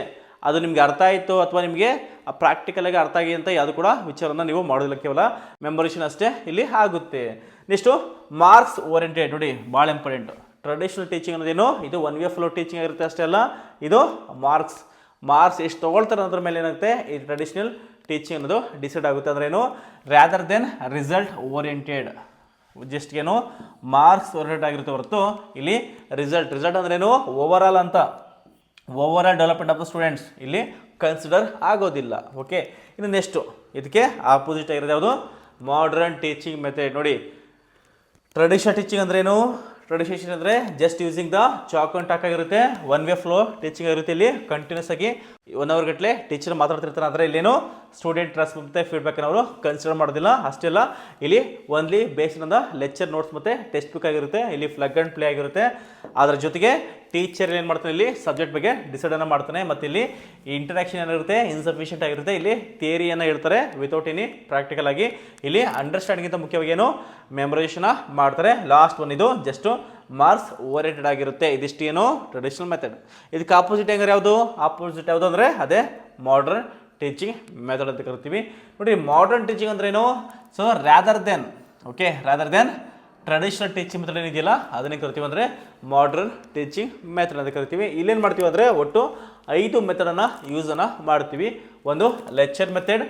[SPEAKER 1] ಅದು ನಿಮಗೆ ಅರ್ಥ ಆಯಿತು ಅಥವಾ ನಿಮಗೆ ಆ ಪ್ರಾಕ್ಟಿಕಲಾಗಿ ಅರ್ಥ ಆಗಿ ಅಂತ ಯಾವುದು ಕೂಡ ವಿಚಾರನ ನೀವು ಮಾಡೋದಿಲ್ಲ, ಕೇವಲ ಮೆಮೊರೇಷನ್ ಅಷ್ಟೇ ಇಲ್ಲಿ ಆಗುತ್ತೆ. Next marks oriented. ನೋಡಿ ಭಾಳ ಇಂಪಾರ್ಟೆಂಟು. ಟ್ರೆಡಿಷನಲ್ ಟೀಚಿಂಗ್ ಅನ್ನೋದೇನು, ಇದು ಒನ್ ವೇ ಫ್ಲೋ ಟೀಚಿಂಗ್ ಆಗಿರುತ್ತೆ ಅಷ್ಟೇ ಅಲ್ಲ, ಇದು ಮಾರ್ಕ್ಸ್ ಎಷ್ಟು ತೊಗೊಳ್ತಾರೆ ಅನ್ನೋದ್ರ ಮೇಲೆ ಏನಾಗುತ್ತೆ ಈ ಟ್ರೆಡಿಷನಲ್ ಟೀಚಿಂಗ್ ಅನ್ನೋದು ಡಿಸೈಡ್ ಆಗುತ್ತೆ. ಅಂದ್ರೆ ಏನು rather than result oriented. Just ಏನು ಮಾರ್ಕ್ಸ್ ಓರಿಯೆಂಟೆಡ್ ಆಗಿರುತ್ತೆ ಹೊರತು ಇಲ್ಲಿ ರಿಸಲ್ಟ್ ಅಂದ್ರೇನು over all development of the students ಇಲ್ಲಿ ಕನ್ಸಿಡರ್ ಆಗೋದಿಲ್ಲ. ಓಕೆ, ಇನ್ನು ನೆಕ್ಸ್ಟು ಇದಕ್ಕೆ ಆಪೋಸಿಟ್ ಆಗಿರೋದು ಯಾವುದು, ಮಾಡರ್ನ್ ಟೀಚಿಂಗ್ ಮೆಥಡ್. ನೋಡಿ ಟ್ರೆಡಿಷನಲ್ ಟೀಚಿಂಗ್ ಅಂದ್ರೇನು, ಟ್ರೆಡಿಷನ್ ಅಂದರೆ just using the chalk and talk ಆಗಿರುತ್ತೆ, ಒನ್ ವೇ ಫ್ಲೋ ಟೀಚಿಂಗ್ ಆಗಿರುತ್ತೆ. ಇಲ್ಲಿ ಕಂಟಿನ್ಯೂಸ್ ಆಗಿ 1 hour ಗಟ್ಟಲೆ ಟೀಚರ್ ಮಾತಾಡ್ತಿರ್ತಾರೆ. ಅಂದರೆ ಇಲ್ಲೇನು ಸ್ಟೂಡೆಂಟ್ ರೆಸ್ಪಾನ್ಸ್ ಮತ್ತು ಫೀಡ್ಬ್ಯಾಕ್ನ ಅವರು ಕನ್ಸಿಡರ್ ಮಾಡೋದಿಲ್ಲ. ಅಷ್ಟೇ ಅಲ್ಲ, ಇಲ್ಲಿ only based on the lecture notes ಮತ್ತು ಟೆಕ್ಸ್ಟ್ ಬುಕ್ ಆಗಿರುತ್ತೆ. ಇಲ್ಲಿ ಪ್ಲಗ್ ಆ್ಯಂಡ್ ಪ್ಲೇ ಆಗಿರುತ್ತೆ. ಅದರ ಜೊತೆಗೆ ಟೀಚರ್ ಏನು ಮಾಡ್ತಾನೆ, ಇಲ್ಲಿ ಸಬ್ಜೆಕ್ಟ್ ಬಗ್ಗೆ ಡಿಸೈಡನ್ನು ಮಾಡ್ತಾನೆ. ಮತ್ತು ಇಲ್ಲಿ ಇಂಟರಾಕ್ಷನ್ ಏನಿರುತ್ತೆ ಇನ್ಸಫಿಷಿಯೆಂಟ್ ಆಗಿರುತ್ತೆ. ಇಲ್ಲಿ ಥಿಯರಿಯನ್ನು ಇರ್ತಾರೆ ವಿತೌಟ್ ಎನಿ ಪ್ರಾಕ್ಟಿಕಲ್ ಆಗಿ. ಇಲ್ಲಿ ಅಂಡರ್ಸ್ಟ್ಯಾಂಡಿಂಗಿಂತ ಮುಖ್ಯವಾಗಿ ಏನು ಮೆಮೊರೈಸೇಷನ್ ಮಾಡ್ತಾರೆ. ಲಾಸ್ಟ್ ಒನ್ ಇದು ಜಸ್ಟ್ ಮಾರ್ಕ್ಸ್ ಓರಿಯೆಂಟೆಡ್ ಆಗಿರುತ್ತೆ. ಇದಿಷ್ಟು ಏನು ಟ್ರೆಡಿಷನಲ್ ಮೆಥಡ್. ಇದಕ್ಕೆ ಆಪೋಸಿಟ್ ಹೆಂಗಾರೆ ಯಾವುದು, ಆಪೋಸಿಟ್ ಯಾವುದು ಅಂದರೆ ಅದೇ ಮಾಡರ್ನ್ ಟೀಚಿಂಗ್ ಮೆಥಡ್ ಅಂತ ಕರಿತೀವಿ. ನೋಡಿ ಮಾಡರ್ನ್ ಟೀಚಿಂಗ್ ಅಂದ್ರೇನು, so rather than traditional teaching method ಏನಿದೆಯಲ್ಲ ಅದನ್ನೇ ಕರಿತೀವಿ ಅಂದರೆ ಮಾಡರ್ನ್ ಟೀಚಿಂಗ್ ಮೆಥಡ್ ಅಂತ ಕರಿತೀವಿ. ಇಲ್ಲೇನು ಮಾಡ್ತೀವಿ ಅಂದರೆ ಒಟ್ಟು 5 ಮೆಥಡನ್ನು ಯೂಸನ್ನು ಮಾಡ್ತೀವಿ. ಒಂದು lecture method,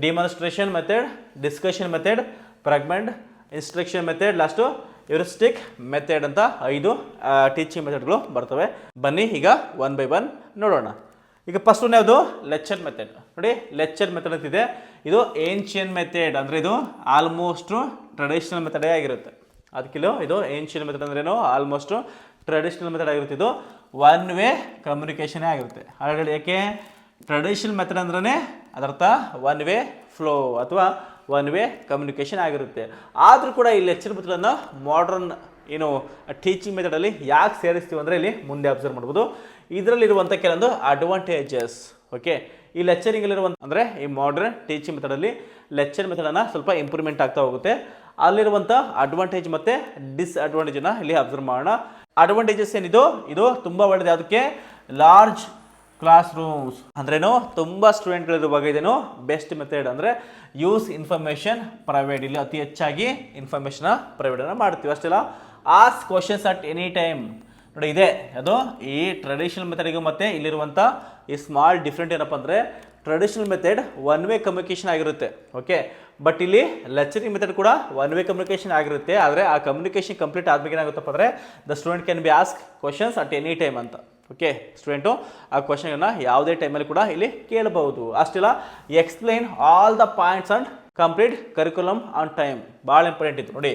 [SPEAKER 1] demonstration method, discussion method, fragment instruction method, last heuristic method ಅಂತ 5 ಟೀಚಿಂಗ್ ಮೆಥಡ್ಗಳು ಬರ್ತವೆ. ಬನ್ನಿ ಈಗ ಒನ್ ಬೈ ಒನ್ ನೋಡೋಣ. ಈಗ ಫಸ್ಟ್ ಒನ್ ಯಾವುದು, ಲೆಕ್ಚರ್ ಮೆಥಡ್. ನೋಡಿ ಲೆಕ್ಚರ್ ಮೆಥಡ್ ಅಂತಿದೆ, ಇದು ಏನ್ಷಿಯನ್ ಮೆಥಡ್. ಅಂದರೆ ಇದು ಆಲ್ಮೋಸ್ಟು ಟ್ರೆಡಿಷನಲ್ ಮೆಥಡೇ ಆಗಿರುತ್ತೆ. ಅದಕ್ಕಿಲ್ಲ ಇದು ಏನ್ಷಿಯನ್ ಮೆಥಡ್ ಅಂದ್ರೇನು ಆಲ್ಮೋಸ್ಟು ಟ್ರೆಡಿಷನಲ್ ಮೆಥಡ್ ಆಗಿರುತ್ತೆ. ಇದು ಒನ್ ವೇ ಕಮ್ಯುನಿಕೇಷನೇ ಆಗಿರುತ್ತೆ. ಆಲ್ರೆಡಿ ಯಾಕೆ ಟ್ರೆಡಿಷನಲ್ ಮೆಥಡ್ ಅಂದ್ರೆ ಅದರ್ಥ ಒನ್ ವೇ ಫ್ಲೋ ಅಥವಾ ಒನ್ ವೇ ಕಮ್ಯುನಿಕೇಷನ್ ಆಗಿರುತ್ತೆ. ಆದರೂ ಕೂಡ ಈ ಲೆಕ್ಚರ್ ಮೆಥಡನ್ನು ಮಾಡರ್ನ್ ಏನು ಟೀಚಿಂಗ್ ಮೆಥಡಲ್ಲಿ ಯಾಕೆ ಸೇರಿಸ್ತೀವಿ ಅಂದರೆ ಇಲ್ಲಿ ಮುಂದೆ ಅಬ್ಸರ್ವ್ ಮಾಡ್ಬೋದು. ಇದರಲ್ಲಿರುವಂಥ ಕೆಲವೊಂದು ಅಡ್ವಾಂಟೇಜಸ್. ಓಕೆ, ಈ ಲೆಕ್ಚರಿಂಗಲ್ಲಿರುವಂಥ ಅಂದರೆ ಈ ಮಾಡರ್ನ್ ಟೀಚಿಂಗ್ ಮೆಥಡಲ್ಲಿ ಲೆಕ್ಚರ್ ಮೆಥಡನ್ನು ಸ್ವಲ್ಪ ಇಂಪ್ರೂವ್ಮೆಂಟ್ ಆಗ್ತಾ ಹೋಗುತ್ತೆ. ಅಲ್ಲಿರುವಂಥ ಅಡ್ವಾಂಟೇಜ್ ಮತ್ತು ಡಿಸ್ಅಡ್ವಾಂಟೇಜನ್ನು ಇಲ್ಲಿ ಅಬ್ಸರ್ವ್ ಮಾಡೋಣ. ಅಡ್ವಾಂಟೇಜಸ್ ಏನಿದು, ಇದು ತುಂಬ ಒಳ್ಳೆಯದು. ಯಾವುದಕ್ಕೆ? ಲಾರ್ಜ್ ಕ್ಲಾಸ್ ರೂಮ್ಸ್ ಅಂದ್ರೇನು, ತುಂಬ ಸ್ಟೂಡೆಂಟ್ಗಳಿರುವಾಗ ಇದೇನು ಬೆಸ್ಟ್ ಮೆಥಡ್. ಅಂದರೆ ಯೂಸ್ ಇನ್ಫಾರ್ಮೇಷನ್ ಪ್ರೊವೈಡ್, ಇಲ್ಲಿ ಅತಿ ಹೆಚ್ಚಾಗಿ ಇನ್ಫಾರ್ಮೇಷನ್ ಪ್ರೊವೈಡನ್ನು ಮಾಡ್ತೀವಿ ಅಷ್ಟೆಲ್ಲ. Ask questions at any time ನೋಡಿ, ಇದೆ ಅದು ಈ ಟ್ರೆಡಿಷನಲ್ ಮೆಥಡಿಗೂ ಮತ್ತು ಇಲ್ಲಿರುವಂಥ ಈ ಸ್ಮಾಲ್ ಡಿಫ್ರೆಂಟ್ ಏನಪ್ಪ ಅಂದರೆ, traditional method one way communication ಆಗಿರುತ್ತೆ, ಓಕೆ. ಬಟ್ ಇಲ್ಲಿ ಲೆಕ್ಚರಿಂಗ್ ಮೆಥಡ್ ಕೂಡ ಒನ್ ವೇ ಕಮ್ಯುನಿಕೇಷನ್ ಆಗಿರುತ್ತೆ. ಆದರೆ ಆ ಕಮ್ಯುನಿಕೇಷನ್ ಕಂಪ್ಲೀಟ್ ಆದ್ಮೇಲೆ ಏನಾಗುತ್ತಪ್ಪ ಅಂದರೆ, the student can be ask questions at any time ಅಂತ, ಓಕೆ. ಸ್ಟೂಡೆಂಟು ಆ ಕ್ವಶನನ್ನು ಯಾವುದೇ ಟೈಮಲ್ಲಿ ಕೂಡ ಇಲ್ಲಿ ಕೇಳಬಹುದು. ಅಷ್ಟೆಲ್ಲ explain all the points and complete curriculum on time, ಭಾಳ ಇಂಪಾರ್ಟೆಂಟ್ ಇತ್ತು ನೋಡಿ.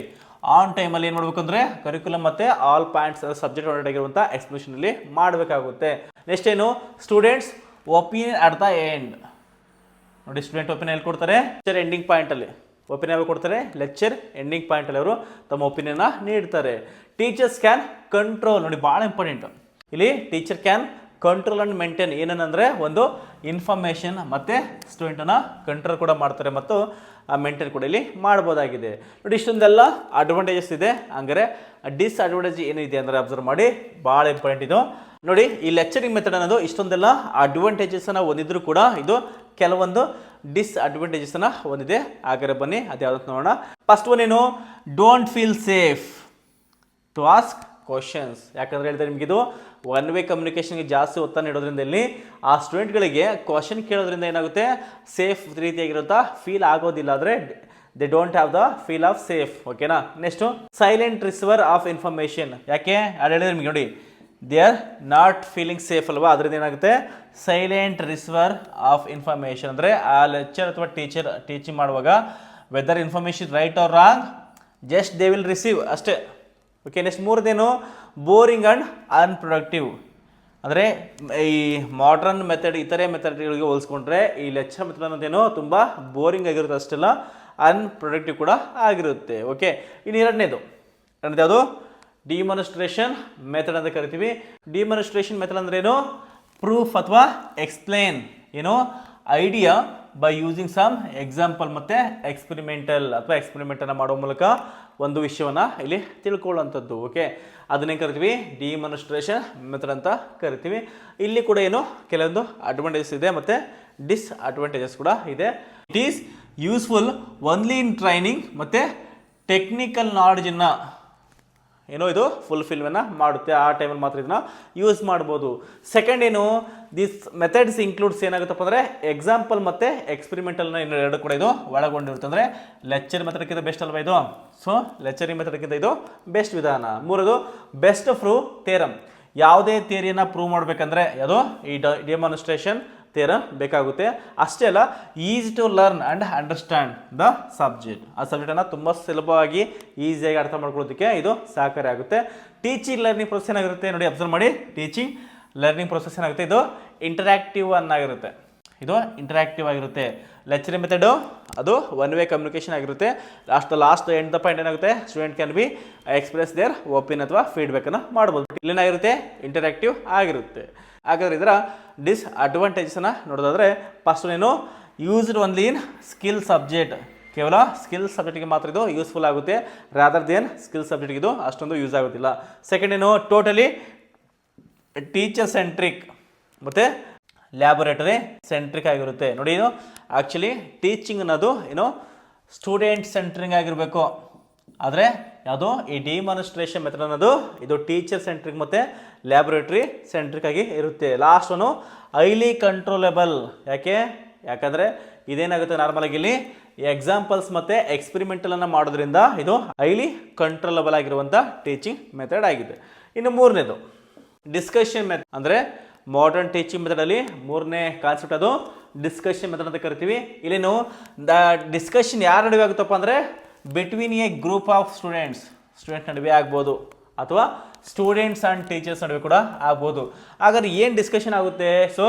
[SPEAKER 1] ಆನ್ ಟೈಮಲ್ಲಿ ಏನು ಮಾಡಬೇಕು ಅಂದರೆ, ಕರಿಕ್ಯುಲಮ್ ಮತ್ತು ಆಲ್ ಪಾಯಿಂಟ್ಸ್ ಸಬ್ಜೆಕ್ಟ್ ಓರಿಯೆಂಟೆಡ್ ಆಗಿರುವಂಥ ಎಕ್ಸ್ಪ್ಲನೇಷನಲ್ಲಿ ಮಾಡಬೇಕಾಗುತ್ತೆ. ನೆಕ್ಸ್ಟ್ ಏನು, students opinion at the end ನೋಡಿ. ಸ್ಟೂಡೆಂಟ್ ಒಪಿನಿಯನ್ ಎಲ್ಲಿ ಕೊಡ್ತಾರೆ? ಲೆಕ್ಚರ್ ಎಂಡಿಂಗ್ ಪಾಯಿಂಟಲ್ಲಿ ಒಪಿನಿಯನ್ ಯಾವಾಗ ಕೊಡ್ತಾರೆ? ಲೆಕ್ಚರ್ ಎಂಡಿಂಗ್ ಪಾಯಿಂಟಲ್ಲಿ ಅವರು ತಮ್ಮ ಒಪಿನಿಯನ್ನ ನೀಡ್ತಾರೆ. ಟೀಚರ್ಸ್ ಕ್ಯಾನ್ ಕಂಟ್ರೋಲ್ ನೋಡಿ, ಭಾಳ ಇಂಪಾರ್ಟೆಂಟ್ ಇಲ್ಲಿ. Teacher can control and maintain, ಏನಂದರೆ ಒಂದು ಇನ್ಫಾರ್ಮೇಷನ್ ಮತ್ತು ಸ್ಟೂಡೆಂಟನ್ನು ಕಂಟ್ರೋಲ್ ಕೂಡ ಮಾಡ್ತಾರೆ ಮತ್ತು ಮೇಂಟೈನ್ ಕೂಡ ಇಲ್ಲಿ ಮಾಡ್ಬೋದಾಗಿದೆ ನೋಡಿ. ಇಷ್ಟೊಂದೆಲ್ಲ ಅಡ್ವಾಂಟೇಜಸ್ ಇದೆ. ಹಂಗಾರೆ ಡಿಸ್ಅಡ್ವಾಂಟೇಜ್ ಏನಿದೆ ಅಂದರೆ ಅಬ್ಸರ್ವ್ ಮಾಡಿ, ಭಾಳ ಇಂಪಾರ್ಟೆಂಟ್ ಇದು ನೋಡಿ. ಈ ಲೆಕ್ಚರಿಂಗ್ ಮೆಥಡ್ ಅನ್ನೋದು ಇಷ್ಟೊಂದೆಲ್ಲ ಅಡ್ವಾಂಟೇಜಸ್ಸನ್ನು ಹೊಂದಿದ್ರು ಕೂಡ ಇದು ಕೆಲವೊಂದು ಡಿಸ್ಅಡ್ವಾಂಟೇಜಸ್ಸನ್ನು ಹೊಂದಿದೆ. ಹಾಗಾದ್ರೆ ಬನ್ನಿ ಅದು ಯಾವ್ದು ನೋಡೋಣ. ಫಸ್ಟ್ ಒನ್ ಏನು, don't feel safe to ask questions. ಯಾಕಂದರೆ ಹೇಳಿದ್ರೆ ನಿಮಗಿದು ಒನ್ ವೇ ಕಮ್ಯುನಿಕೇಷನ್ಗೆ ಜಾಸ್ತಿ ಒತ್ತನ್ನು ನೀಡೋದ್ರಿಂದ ಇಲ್ಲಿ ಆ ಸ್ಟೂಡೆಂಟ್ಗಳಿಗೆ ಕ್ವಶನ್ ಕೇಳೋದ್ರಿಂದ ಏನಾಗುತ್ತೆ, ಸೇಫ್ ರೀತಿಯಾಗಿರುತ್ತ ಫೀಲ್ ಆಗೋದಿಲ್ಲ. ಅಂದರೆ they don't have the feel of safe, ಓಕೆನಾ. Next silent receiver of information. ಯಾಕೆ ಅದು ಹೇಳಿದ್ರೆ ನಿಮಗೆ ನೋಡಿ, they are not feeling safe ಅಲ್ವಾ, ಅದರಿಂದ ಏನಾಗುತ್ತೆ ಸೈಲೆಂಟ್ ರಿಸೀವರ್ ಆಫ್ ಇನ್ಫಾರ್ಮೇಷನ್. ಅಂದರೆ ಆ ಲೆಕ್ಚರ್ ಅಥವಾ ಟೀಚಿಂಗ್ ಮಾಡುವಾಗ whether information right or wrong, just they will receive ಅಷ್ಟೇ, ಓಕೆ. ನೆಕ್ಸ್ಟ್ ಮೂರನೇನು, ಬೋರಿಂಗ್ ಆ್ಯಂಡ್ ಅನ್ಪ್ರೊಡಕ್ಟಿವ್. ಅಂದರೆ ಈ ಮಾಡ್ರನ್ ಮೆಥಡ್ ಇತರೆ ಮೆಥಡ್ಗಳಿಗೆ ಹೋಲಿಸ್ಕೊಂಡ್ರೆ ಈ ಲೆಕ್ಚರ್ ಮೆಥಡ್ ಅನ್ನೋದೇನೋ ತುಂಬ ಬೋರಿಂಗ್ ಆಗಿರುತ್ತೆ, ಅಷ್ಟೆಲ್ಲ ಅನ್ಪ್ರೊಡಕ್ಟಿವ್ ಕೂಡ ಆಗಿರುತ್ತೆ, ಓಕೆ. ಇನ್ನು ಎರಡನೇದು ಯಾವುದು, ಡಿಮಾನ್ಸ್ಟ್ರೇಷನ್ ಮೆಥಡ್ ಅಂತ ಕರಿತೀವಿ. ಡಿಮಾನ್ಸ್ಟ್ರೇಷನ್ ಮೆಥಡ್ ಅಂದ್ರೆ ಏನು, ಪ್ರೂಫ್ ಅಥವಾ ಎಕ್ಸ್ಪ್ಲೇನ್ ಏನು idea by using some example ಮತ್ತು ಎಕ್ಸ್ಪೆರಿಮೆಂಟನ್ನು ಮಾಡೋ ಮೂಲಕ ಒಂದು ವಿಷಯವನ್ನು ಇಲ್ಲಿ ತಿಳ್ಕೊಳ್ಳುವಂಥದ್ದು, ಓಕೆ. ಅದನ್ನೇ ಕರಿತೀವಿ ಡಿಮಾನ್ಸ್ಟ್ರೇಷನ್ ಮೆಥಡ್ ಅಂತ ಕರಿತೀವಿ. ಇಲ್ಲಿ ಕೂಡ ಏನು ಕೆಲವೊಂದು ಅಡ್ವಾಂಟೇಜಸ್ ಇದೆ ಮತ್ತು ಡಿಸ್ಅಡ್ವಾಂಟೇಜಸ್ ಕೂಡ ಇದೆ. It is useful only in training ಮತ್ತು ಟೆಕ್ನಿಕಲ್ ನಾಲೆಡ್ಜನ್ನು ಏನೋ ಇದು ಫುಲ್ಫಿಲ್ಮೆಂಟ್ ಮಾಡುತ್ತೆ, ಆ ಟೈಮಲ್ಲಿ ಮಾತ್ರ ಇದನ್ನ ಯೂಸ್ ಮಾಡ್ಬೋದು. ಸೆಕೆಂಡ್ ಏನು, ದಿಸ್ ಮೆಥಡ್ಸ್ ಇನ್ಕ್ಲೂಡ್ಸ್ ಏನಾಗುತ್ತಪ್ಪ ಅಂದರೆ ಎಕ್ಸಾಂಪಲ್ ಮತ್ತು ಎಕ್ಸ್ಪೆರಿಮೆಂಟಲ್ನ ಎರಡು ಕೂಡ ಇದು ಒಳಗೊಂಡಿರುತ್ತೆ. ಅಂದರೆ ಲೆಕ್ಚರ್ ಮೆಥಡ್ಕಿಂತ ಬೆಸ್ಟ್ ಅಲ್ವಾ ಇದು, ಸೊ ಲೆಕ್ಚರಿಂಗ್ ಮೆಥಡ್ಕಿಂತ ಇದು ಬೆಸ್ಟ್ ವಿಧಾನ. ಮೂರದು ಬೆಸ್ಟ್ ಪ್ರೂವ್ ಥಿಯರಮ್. ಯಾವುದೇ ಥಿಯರಿಯನ್ನು ಪ್ರೂವ್ ಮಾಡಬೇಕಂದ್ರೆ ಅದು ಈ ಡೆಮಾನ್ಸ್ಟ್ರೇಷನ್ ಥಿಯರಮ್ ಬೇಕಾಗುತ್ತೆ. ಅಷ್ಟೇ ಅಲ್ಲ, easy to learn and understand the subject. ಆ ಸಬ್ಜೆಕ್ಟನ್ನು ತುಂಬ ಸುಲಭವಾಗಿ ಈಸಿಯಾಗಿ ಅರ್ಥ ಮಾಡ್ಕೊಳ್ಳೋದಕ್ಕೆ ಇದು ಸಹಕಾರಿ ಆಗುತ್ತೆ. ಟೀಚಿಂಗ್ ಲರ್ನಿಂಗ್ ಪ್ರೊಸೆಸ್ ಏನಾಗಿರುತ್ತೆ ನೋಡಿ, ಅಬ್ಸರ್ವ್ ಮಾಡಿ. ಟೀಚಿಂಗ್ ಲರ್ನಿಂಗ್ ಪ್ರೊಸೆಸ್ ಏನಾಗುತ್ತೆ, ಇದು ಇಂಟರಾಕ್ಟಿವ್ ಆಗಿರುತ್ತೆ. ಇದು ಇಂಟರಾಕ್ಟಿವ್ ಆಗಿರುತ್ತೆ. ಲೆಕ್ಚರಿಂಗ್ ಮೆಥಡು ಅದು ಒನ್ ವೇ ಕಮ್ಯುನಿಕೇಷನ್ ಆಗಿರುತ್ತೆ. ಲಾಸ್ಟ್ ಎಂಡ್ ದ ಪಾಯಿಂಟ್ ಏನಾಗುತ್ತೆ, student can be express there opinion ಅಥವಾ ಫೀಡ್ಬ್ಯಾಕನ್ನು ಮಾಡ್ಬೋದು. ಇಲ್ಲೇನಾಗಿರುತ್ತೆ, ಇಂಟರಾಕ್ಟಿವ್ ಆಗಿರುತ್ತೆ. ಹಾಗಾದ್ರೆ ಇದರ ಡಿಸ್ಅಡ್ವಾಂಟೇಜಸನ್ನು ನೋಡೋದಾದರೆ ಫಸ್ಟ್ ಏನು, used only in skill subject. ಕೇವಲ ಸ್ಕಿಲ್ ಸಬ್ಜೆಕ್ಟಿಗೆ ಮಾತ್ರ ಇದು ಯೂಸ್ಫುಲ್ ಆಗುತ್ತೆ, ರಾದರ್ ದೇನ್ ಸ್ಕಿಲ್ ಸಬ್ಜೆಕ್ಟಿಗೆ ಇದು ಅಷ್ಟೊಂದು ಯೂಸ್ ಆಗೋದಿಲ್ಲ. ಸೆಕೆಂಡ್ ಏನು, ಟೋಟಲಿ ಟೀಚರ್ ಸೆಂಟ್ರಿಕ್ ಮತ್ತು ಲ್ಯಾಬೊರೇಟರಿ ಸೆಂಟ್ರಿಕ್ ಆಗಿರುತ್ತೆ. ನೋಡಿ, ಇದು ಆ್ಯಕ್ಚುಲಿ ಟೀಚಿಂಗ್ ಅನ್ನೋದು ಏನು ಸ್ಟೂಡೆಂಟ್ ಸೆಂಟ್ರಿಂಗ್ ಆಗಿರಬೇಕು. ಆದರೆ ಯಾವುದು ಈ ಡಿಮಾನ್ಸ್ಟ್ರೇಷನ್ ಮೆಥಡ್ ಅನ್ನೋದು ಇದು ಟೀಚರ್ ಸೆಂಟ್ರಿಕ್ ಮತ್ತು ಲ್ಯಾಬೊರೇಟರಿ ಸೆಂಟ್ರಿಕ್ ಆಗಿ ಇರುತ್ತೆ. Last one highly controllable. ಯಾಕಂದರೆ ಇದೇನಾಗುತ್ತೆ, ನಾರ್ಮಲಾಗಿ ಇಲ್ಲಿ ಎಕ್ಸಾಂಪಲ್ಸ್ ಮತ್ತು ಎಕ್ಸ್ಪೆರಿಮೆಂಟಲನ್ನು ಮಾಡೋದ್ರಿಂದ ಇದು ಹೈಲಿ ಕಂಟ್ರೋಲಬಲ್ ಆಗಿರುವಂಥ ಟೀಚಿಂಗ್ ಮೆಥಡ್ ಆಗಿದೆ. ಇನ್ನು ಮೂರನೇದು ಡಿಸ್ಕಷನ್ ಮೆಥಡ್. ಅಂದರೆ ಮಾಡರ್ನ್ ಟೀಚಿಂಗ್ ಮೆಥಡಲ್ಲಿ ಮೂರನೇ ಕಾನ್ಸೆಪ್ಟ್ ಅದು ಡಿಸ್ಕಷನ್ ಮೆಥಡ್ ಅಂತ ಕರಿತೀವಿ. ಇಲ್ಲೇನು ಡಿಸ್ಕಷನ್ ಯಾರ ನಡುವೆ ಆಗುತ್ತಪ್ಪ ಅಂದರೆ between A group of student ನಡುವೆ ಆಗ್ಬೋದು ಅಥವಾ ಸ್ಟೂಡೆಂಟ್ಸ್ ಆ್ಯಂಡ್ ಟೀಚರ್ಸ್ ನಡುವೆ ಕೂಡ ಆಗ್ಬೋದು. ಹಾಗಾದ್ರೆ ಏನು ಡಿಸ್ಕಷನ್ ಆಗುತ್ತೆ, so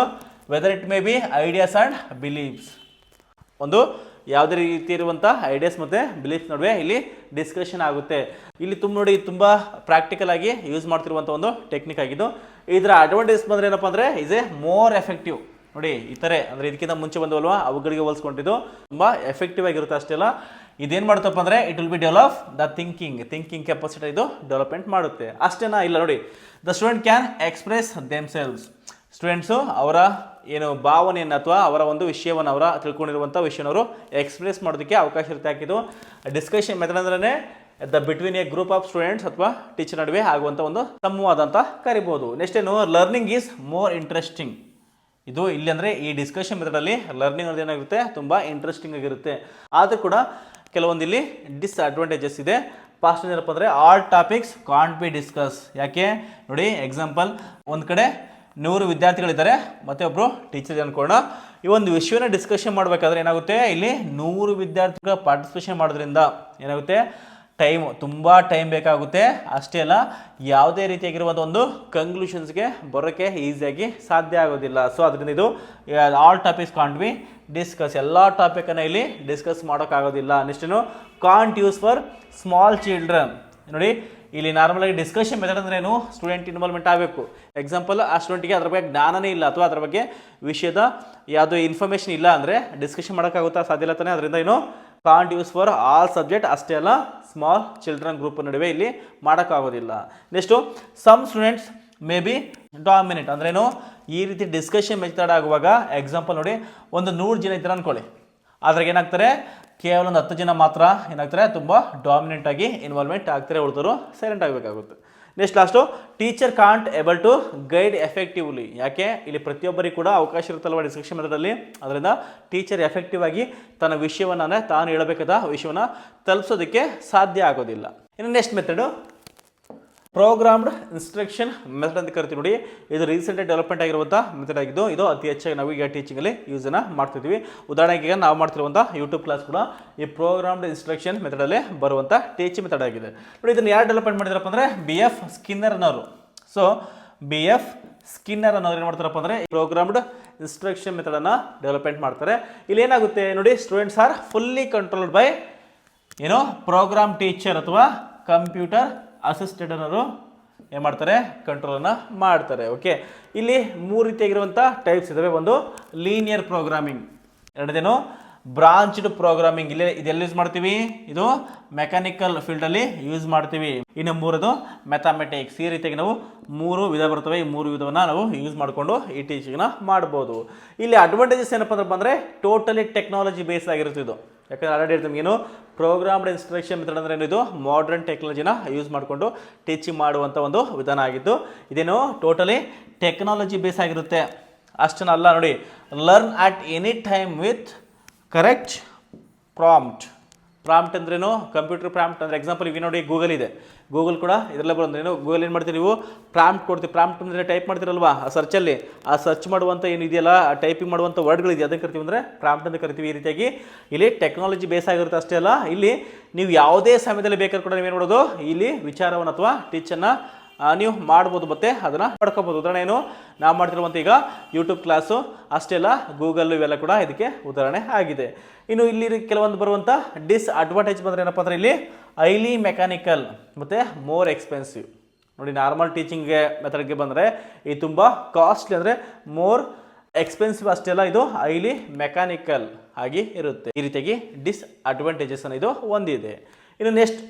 [SPEAKER 1] whether it may be ideas and beliefs. ಒಂದು ಯಾವುದೇ ರೀತಿ ಇರುವಂಥ ಐಡಿಯಾಸ್ ಮತ್ತು ಬಿಲೀಫ್ಸ್ ನಡುವೆ ಇಲ್ಲಿ ಡಿಸ್ಕಷನ್ ಆಗುತ್ತೆ. ಇಲ್ಲಿ ತುಂಬ ಪ್ರಾಕ್ಟಿಕಲ್ ಆಗಿ ಯೂಸ್ ಮಾಡ್ತಿರುವಂಥ ಒಂದು ಟೆಕ್ನಿಕ್ ಆಗಿದ್ದು. ಇದರ ಅಡ್ವಾಂಟೇಜ್ ಬಂದರೆ ಏನಪ್ಪ ಅಂದರೆ ಈಸ್ ಎ ಮೋರ್ ಎಫೆಕ್ಟಿವ್. ನೋಡಿ ಇತರೆ ಅಂದರೆ ಇದಕ್ಕಿಂತ ಮುಂಚೆ ಬಂದವಲ್ವಾ ಅವುಗಳಿಗೆ ಹೋಲಿಸ್ಕೊಂಡಿದ್ದು ತುಂಬ ಎಫೆಕ್ಟಿವ್ ಆಗಿರುತ್ತೆ ಅಷ್ಟೇ ಅಲ್ಲ. ಇದೇನು ಮಾಡುತ್ತಪ್ಪ ಅಂದರೆ it will be develop the thinking capacity ಇದು ಡೆವಲಪ್ಮೆಂಟ್ ಮಾಡುತ್ತೆ. ಅಷ್ಟೇನಾ? ಇಲ್ಲ ನೋಡಿ, the student can express themselves. Students ಅವರ ಏನು ಭಾವನೆಯನ್ನು ಅಥವಾ ಅವರ ಒಂದು ವಿಷಯವನ್ನು ಅವರ ತಿಳ್ಕೊಂಡಿರುವಂಥ ವಿಷಯನ ಅವರು ಎಕ್ಸ್ಪ್ರೆಸ್ ಮಾಡೋದಕ್ಕೆ ಅವಕಾಶ ಇರುತ್ತೆ. ಹಾಕಿದ್ದು ಡಿಸ್ಕಷನ್ ಮೆಥಡ್ ಅಂದ್ರೆ the between A group of students ಅಥವಾ ಟೀಚರ್ ನಡುವೆ ಆಗುವಂಥ ಒಂದು ಸಂವಾದ ಅಂತ ಕರಿಬೋದು. ನೆಕ್ಸ್ಟ್ ಏನು, ಲರ್ನಿಂಗ್ ಈಸ್ ಮೋರ್ ಇಂಟ್ರೆಸ್ಟಿಂಗ್. ಇದು ಇಲ್ಲಿ ಅಂದರೆ ಈ ಡಿಸ್ಕಷನ್ ಮೆಥಡಲ್ಲಿ ಲರ್ನಿಂಗ್ ಅನ್ನೋದು ಏನಾಗಿರುತ್ತೆ, ತುಂಬ ಇಂಟ್ರೆಸ್ಟಿಂಗ್ ಆಗಿರುತ್ತೆ. ಆದರೂ ಕೂಡ ಕೆಲವೊಂದು ಇಲ್ಲಿ ಡಿಸ್ಅಡ್ವಾಂಟೇಜಸ್ ಇದೆ. ಪಾಸ್ಟ್ ಏನಪ್ಪ ಅಂದರೆ all topics can't be discuss. ಯಾಕೆ ನೋಡಿ, ಎಕ್ಸಾಂಪಲ್ ಒಂದು ಕಡೆ 100 ವಿದ್ಯಾರ್ಥಿಗಳಿದ್ದಾರೆ ಮತ್ತು ಒಬ್ಬರು ಟೀಚರ್ ಅನ್ಕೊಳ್ಳೋಣ. ಈ ಒಂದು ವಿಷಯನ ಡಿಸ್ಕಷನ್ ಮಾಡಬೇಕಾದ್ರೆ ಏನಾಗುತ್ತೆ, ಇಲ್ಲಿ 100 ವಿದ್ಯಾರ್ಥಿಗಳ ಪಾರ್ಟಿಸಿಪೇಷನ್ ಮಾಡೋದ್ರಿಂದ ಏನಾಗುತ್ತೆ, ತುಂಬ ಟೈಮ್ ಬೇಕಾಗುತ್ತೆ. ಅಷ್ಟೇ ಅಲ್ಲ, ಯಾವುದೇ ರೀತಿಯಾಗಿರುವಂಥ ಒಂದು ಕನ್ಕ್ಲೂಷನ್ಸ್ಗೆ ಬರೋಕ್ಕೆ ಈಸಿಯಾಗಿ ಸಾಧ್ಯ ಆಗೋದಿಲ್ಲ. ಸೊ ಅದರಿಂದ ಇದು all topics can't be discuss, ಎಲ್ಲ ಟಾಪಿಕನ್ನು ಇಲ್ಲಿ ಡಿಸ್ಕಸ್ ಮಾಡೋಕ್ಕಾಗೋದಿಲ್ಲ. ನೆಕ್ಸ್ಟೇನು, can't use for small children. ನೋಡಿ ಇಲ್ಲಿ ನಾರ್ಮಲಾಗಿ ಡಿಸ್ಕಷನ್ ಮೆಥಡ್ ಅಂದ್ರೆ ಏನು, ಸ್ಟೂಡೆಂಟ್ ಇನ್ವಾಲ್ವ್ಮೆಂಟ್ ಆಗಬೇಕು. ಎಕ್ಸಾಂಪಲ್, ಆ ಸ್ಟೂಡೆಂಟ್ಗೆ ಅದ್ರ ಬಗ್ಗೆ ಜ್ಞಾನನೇ ಇಲ್ಲ ಅಥವಾ ಅದ್ರ ಬಗ್ಗೆ ವಿಷಯದ ಯಾವುದೋ ಇನ್ಫಾರ್ಮೇಷನ್ ಇಲ್ಲ ಅಂದರೆ ಡಿಸ್ಕಷನ್ ಮಾಡೋಕ್ಕಾಗುತ್ತಾ, ಸಾಧ್ಯ ಇಲ್ಲ ತಾನೆ. ಅದರಿಂದ ಏನು, can't use for all subject. ಅಷ್ಟೇ ಅಲ್ಲ, ಸ್ಮಾಲ್ ಚಿಲ್ಡ್ರನ್ ಗ್ರೂಪ್ ನಡುವೆ ಇಲ್ಲಿ ಮಾಡೋಕ್ಕಾಗೋದಿಲ್ಲ. Next, some students may be dominate. ಅಂದ್ರೇನು, ಈ ರೀತಿ ಡಿಸ್ಕಷನ್ ಮೆಥಡ್ ಆಗುವಾಗ ಎಕ್ಸಾಂಪಲ್ ನೋಡಿ, ಒಂದು 100 ಜನ ಇದ್ದಾರೆ ಅಂದ್ಕೊಳ್ಳಿ, ಅದ್ರಾಗ ಏನಾಗ್ತಾರೆ, ಕೇವಲ ಒಂದು 10 ಜನ ಮಾತ್ರ ಏನಾಗ್ತಾರೆ, ತುಂಬ ಡಾಮಿನೆಂಟ್ ಆಗಿ ಇನ್ವಾಲ್ವ್ಮೆಂಟ್ ಆಗ್ತಾರೆ, ಉಳಿದವರು ಸೈಲೆಂಟ್ ಆಗಬೇಕಾಗುತ್ತೆ. Next last, teacher can't able to guide effectively. ಯಾಕೆ, ಇಲ್ಲಿ ಪ್ರತಿಯೊಬ್ಬರಿಗೂ ಕೂಡ ಅವಕಾಶ ಇರುತ್ತಲ್ವ ಡಿಸ್ಕಷನ್ ಮೆಥಡಲ್ಲಿ, ಅದರಿಂದ ಟೀಚರ್ ಎಫೆಕ್ಟಿವ್ ಆಗಿ ತನ್ನ ವಿಷಯವನ್ನು ಅಂದರೆ ತಾನು ಹೇಳಬೇಕಾದ ವಿಷಯವನ್ನು ತಲುಪಿಸೋದಕ್ಕೆ ಸಾಧ್ಯ ಆಗೋದಿಲ್ಲ. ಇನ್ನು next method programmed instruction method ಅಂತ ಕರಿತೀವಿ. ನೋಡಿ, ಇದು ರೀಸೆಂಟಾಗಿ ಡೆವಲಪ್ಮೆಂಟ್ ಆಗಿರುವಂಥ ಮೆಥಡ್ ಆಗಿದ್ದು, ಇದು ಅತಿ ಹೆಚ್ಚಾಗಿ ನಾವು ಈಗ ಟೀಚಿಂಗಲ್ಲಿ ಯೂಸನ್ನು ಮಾಡ್ತಿದ್ವಿ. ಉದಾಹರಣೆಗೆ ನಾವು ಮಾಡ್ತಿರುವಂಥ ಯೂಟ್ಯೂಬ್ ಕ್ಲಾಸ್ ಕೂಡ ಈ ಪ್ರೋಗ್ರಾಮ್ಡ್ ಇನ್ಸ್ಟ್ರಕ್ಷನ್ ಮೆಥಡಲ್ಲೇ ಬರುವಂಥ ಟೀಚಿಂಗ್ ಮೆಥಡ್ ಆಗಿದೆ. ನೋಡಿ, ಇದನ್ನು ಯಾರು ಡೆವಲಪ್ಮೆಂಟ್ ಮಾಡಿದಾರಪ್ಪ ಅಂದರೆ BF ಸ್ಕಿನ್ನರ್ ಅನ್ನೋರು. ಸೊ BF ಸ್ಕಿನ್ನರ್ ಅನ್ನೋರು ಏನು ಮಾಡ್ತಾರಪ್ಪ ಅಂದರೆ ಪ್ರೋಗ್ರಾಮ್ಡ್ ಇನ್ಸ್ಟ್ರಕ್ಷನ್ ಮೆಥಡನ್ನು ಡೆವಲಪ್ಮೆಂಟ್ ಮಾಡ್ತಾರೆ. ಇಲ್ಲಿ ಏನಾಗುತ್ತೆ ನೋಡಿ, students R fully controlled by ಏನೋ ಪ್ರೋಗ್ರಾಮ್ ಟೀಚರ್ ಅಥವಾ ಕಂಪ್ಯೂಟರ್ ಅಸಿಸ್ಟೆಂಟ್ ಅನ್ನೋರು ಏನು ಮಾಡ್ತಾರೆ, ಕಂಟ್ರೋಲನ್ನು ಮಾಡ್ತಾರೆ. ಓಕೆ, ಇಲ್ಲಿ 3 ರೀತಿಯಾಗಿರುವಂಥ ಟೈಪ್ಸ್ ಇದ್ದಾವೆ. ಒಂದು ಲೀನಿಯರ್ ಪ್ರೋಗ್ರಾಮಿಂಗ್, ಎರಡನೇನು ಬ್ರಾಂಚ್ಡ್ ಪ್ರೋಗ್ರಾಮಿಂಗ್. ಇಲ್ಲಿ ಇದೆಲ್ಲ ಯೂಸ್ ಮಾಡ್ತೀವಿ, ಇದು ಮೆಕ್ಯಾನಿಕಲ್ ಫೀಲ್ಡಲ್ಲಿ ಯೂಸ್ ಮಾಡ್ತೀವಿ. ಇನ್ನು 3ದು ಮ್ಯಾಥಮೆಟಿಕ್ಸ್. ಈ ರೀತಿಯಾಗಿ ನಾವು 3 ವಿಧ ಬರ್ತವೆ. ಈ 3 ವಿಧವನ್ನು ನಾವು ಯೂಸ್ ಮಾಡಿಕೊಂಡು ಈ ಟೀಚಿಂಗ್ನ ಮಾಡ್ಬೋದು. ಇಲ್ಲಿ ಅಡ್ವಾಂಟೇಜಸ್ ಏನಪ್ಪ ಅಂದ್ರಪ್ಪ ಅಂದರೆ ಟೋಟಲಿ ಟೆಕ್ನಾಲಜಿ ಬೇಸ್ ಆಗಿರುತ್ತೆ ಇದು. ಯಾಕಂದರೆ ಆಲ್ರೆಡಿ ಹೇಳ್ತೀನಿ, ಏನು ಪ್ರೋಗ್ರಾಮ್ಡ್ ಇನ್ಸ್ಟ್ರಕ್ಷನ್ ಮೆಥಡ್ ಅಂದರೆ ಇದು ಮಾಡರ್ನ್ ಟೆಕ್ನಾಲಜಿನ ಯೂಸ್ ಮಾಡಿಕೊಂಡು ಟೀಚಿಂಗ್ ಮಾಡುವಂಥ ಒಂದು ವಿಧಾನ ಆಗಿದ್ದು, ಇದೇನು ಟೋಟಲಿ ಟೆಕ್ನಾಲಜಿ ಬೇಸ್ ಆಗಿರುತ್ತೆ. ಅಷ್ಟನ್ನ ಅಲ್ಲ ನೋಡಿ, learn at any time with correct prompt. Prompt ಅಂದ್ರೇನು, ಕಂಪ್ಯೂಟರ್ ಪ್ರಾಂಪ್ಟ್ ಅಂದರೆ ಎಕ್ಸಾಂಪಲ್ ಈಗ ನೋಡಿ ಗೂಗಲ್ ಇದೆ, ಗೂಗಲ್ ಕೂಡ ಇದರಲ್ಲೇ ಬರೋದು. ಗೂಗಲ್ ಏನು ಮಾಡ್ತೀರಿ ನೀವು, ಪ್ರಾಂಪ್ಟ್ ಕೊಡ್ತೀವಿ. ಪ್ರಾಂಪ್ಟ್ ಅಂದರೆ ಟೈಪ್ ಮಾಡ್ತೀರಲ್ವಾ ಆ ಸರ್ಚಲ್ಲಿ, ಆ ಸರ್ಚ್ ಮಾಡುವಂಥ ಏನಿದೆಯಲ್ಲ, ಆ ಟೈಪಿಂಗ್ ಮಾಡುವಂಥ ವರ್ಡ್ಗಳಿದೆ, ಅದನ್ನು ಕರಿತೀವಿ ಅಂದರೆ ಪ್ರಾಂಪ್ಟ್ ಅಂತ ಕರಿತೀವಿ. ಈ ರೀತಿಯಾಗಿ ಇಲ್ಲಿ ಟೆಕ್ನಾಲಜಿ ಬೇಸ್ ಆಗಿರುತ್ತೆ. ಅಷ್ಟೇ ಅಲ್ಲ, ಇಲ್ಲಿ ನೀವು ಯಾವುದೇ ಸಮಯದಲ್ಲಿ ಬೇಕಾದ್ರೂ ಕೂಡ ನೀವೇನು ಮಾಡೋದು, ಇಲ್ಲಿ ವಿಚಾರವನ್ನು ಅಥವಾ ಟೀಚನ್ನು ನೀವು ಮಾಡ್ಬೋದು ಮತ್ತು ಅದನ್ನು ಪಡ್ಕೋಬೋದು. ಉದಾಹರಣೆ ಏನು, ನಾವು ಮಾಡ್ತಿರುವಂಥ ಈಗ ಯೂಟ್ಯೂಬ್ ಕ್ಲಾಸು, ಅಷ್ಟೇ ಅಲ್ಲ ಗೂಗಲ್ ಇವೆಲ್ಲ ಕೂಡ ಇದಕ್ಕೆ ಉದಾಹರಣೆ ಆಗಿದೆ. ಇನ್ನು ಇಲ್ಲಿ ಕೆಲವೊಂದು ಬರುವಂಥ ಡಿಸ್ಅಡ್ವಾಂಟೇಜ್ ಬಂದರೆ ಏನಪ್ಪ ಅಂದರೆ ಇಲ್ಲಿ ಹೈಲಿ ಮೆಕ್ಯಾನಿಕಲ್ ಮತ್ತು ಮೋರ್ ಎಕ್ಸ್ಪೆನ್ಸಿವ್. ನೋಡಿ, ನಾರ್ಮಲ್ ಟೀಚಿಂಗ್ಗೆ ಮೆಥಡ್ಗೆ ಬಂದರೆ ಇದು ತುಂಬ ಕಾಸ್ಟ್ಲಿ, ಅಂದರೆ ಮೋರ್ ಎಕ್ಸ್ಪೆನ್ಸಿವ್. ಅಷ್ಟೇ ಅಲ್ಲ, ಇದು ಹೈಲಿ ಮೆಕ್ಯಾನಿಕಲ್ ಆಗಿ ಇರುತ್ತೆ. ಈ ರೀತಿಯಾಗಿ ಡಿಸ್ಅಡ್ವಾಂಟೇಜಸ್ ಅನ್ನು ಇದು ಹೊಂದಿದೆ. ಇನ್ನು ನೆಕ್ಸ್ಟ್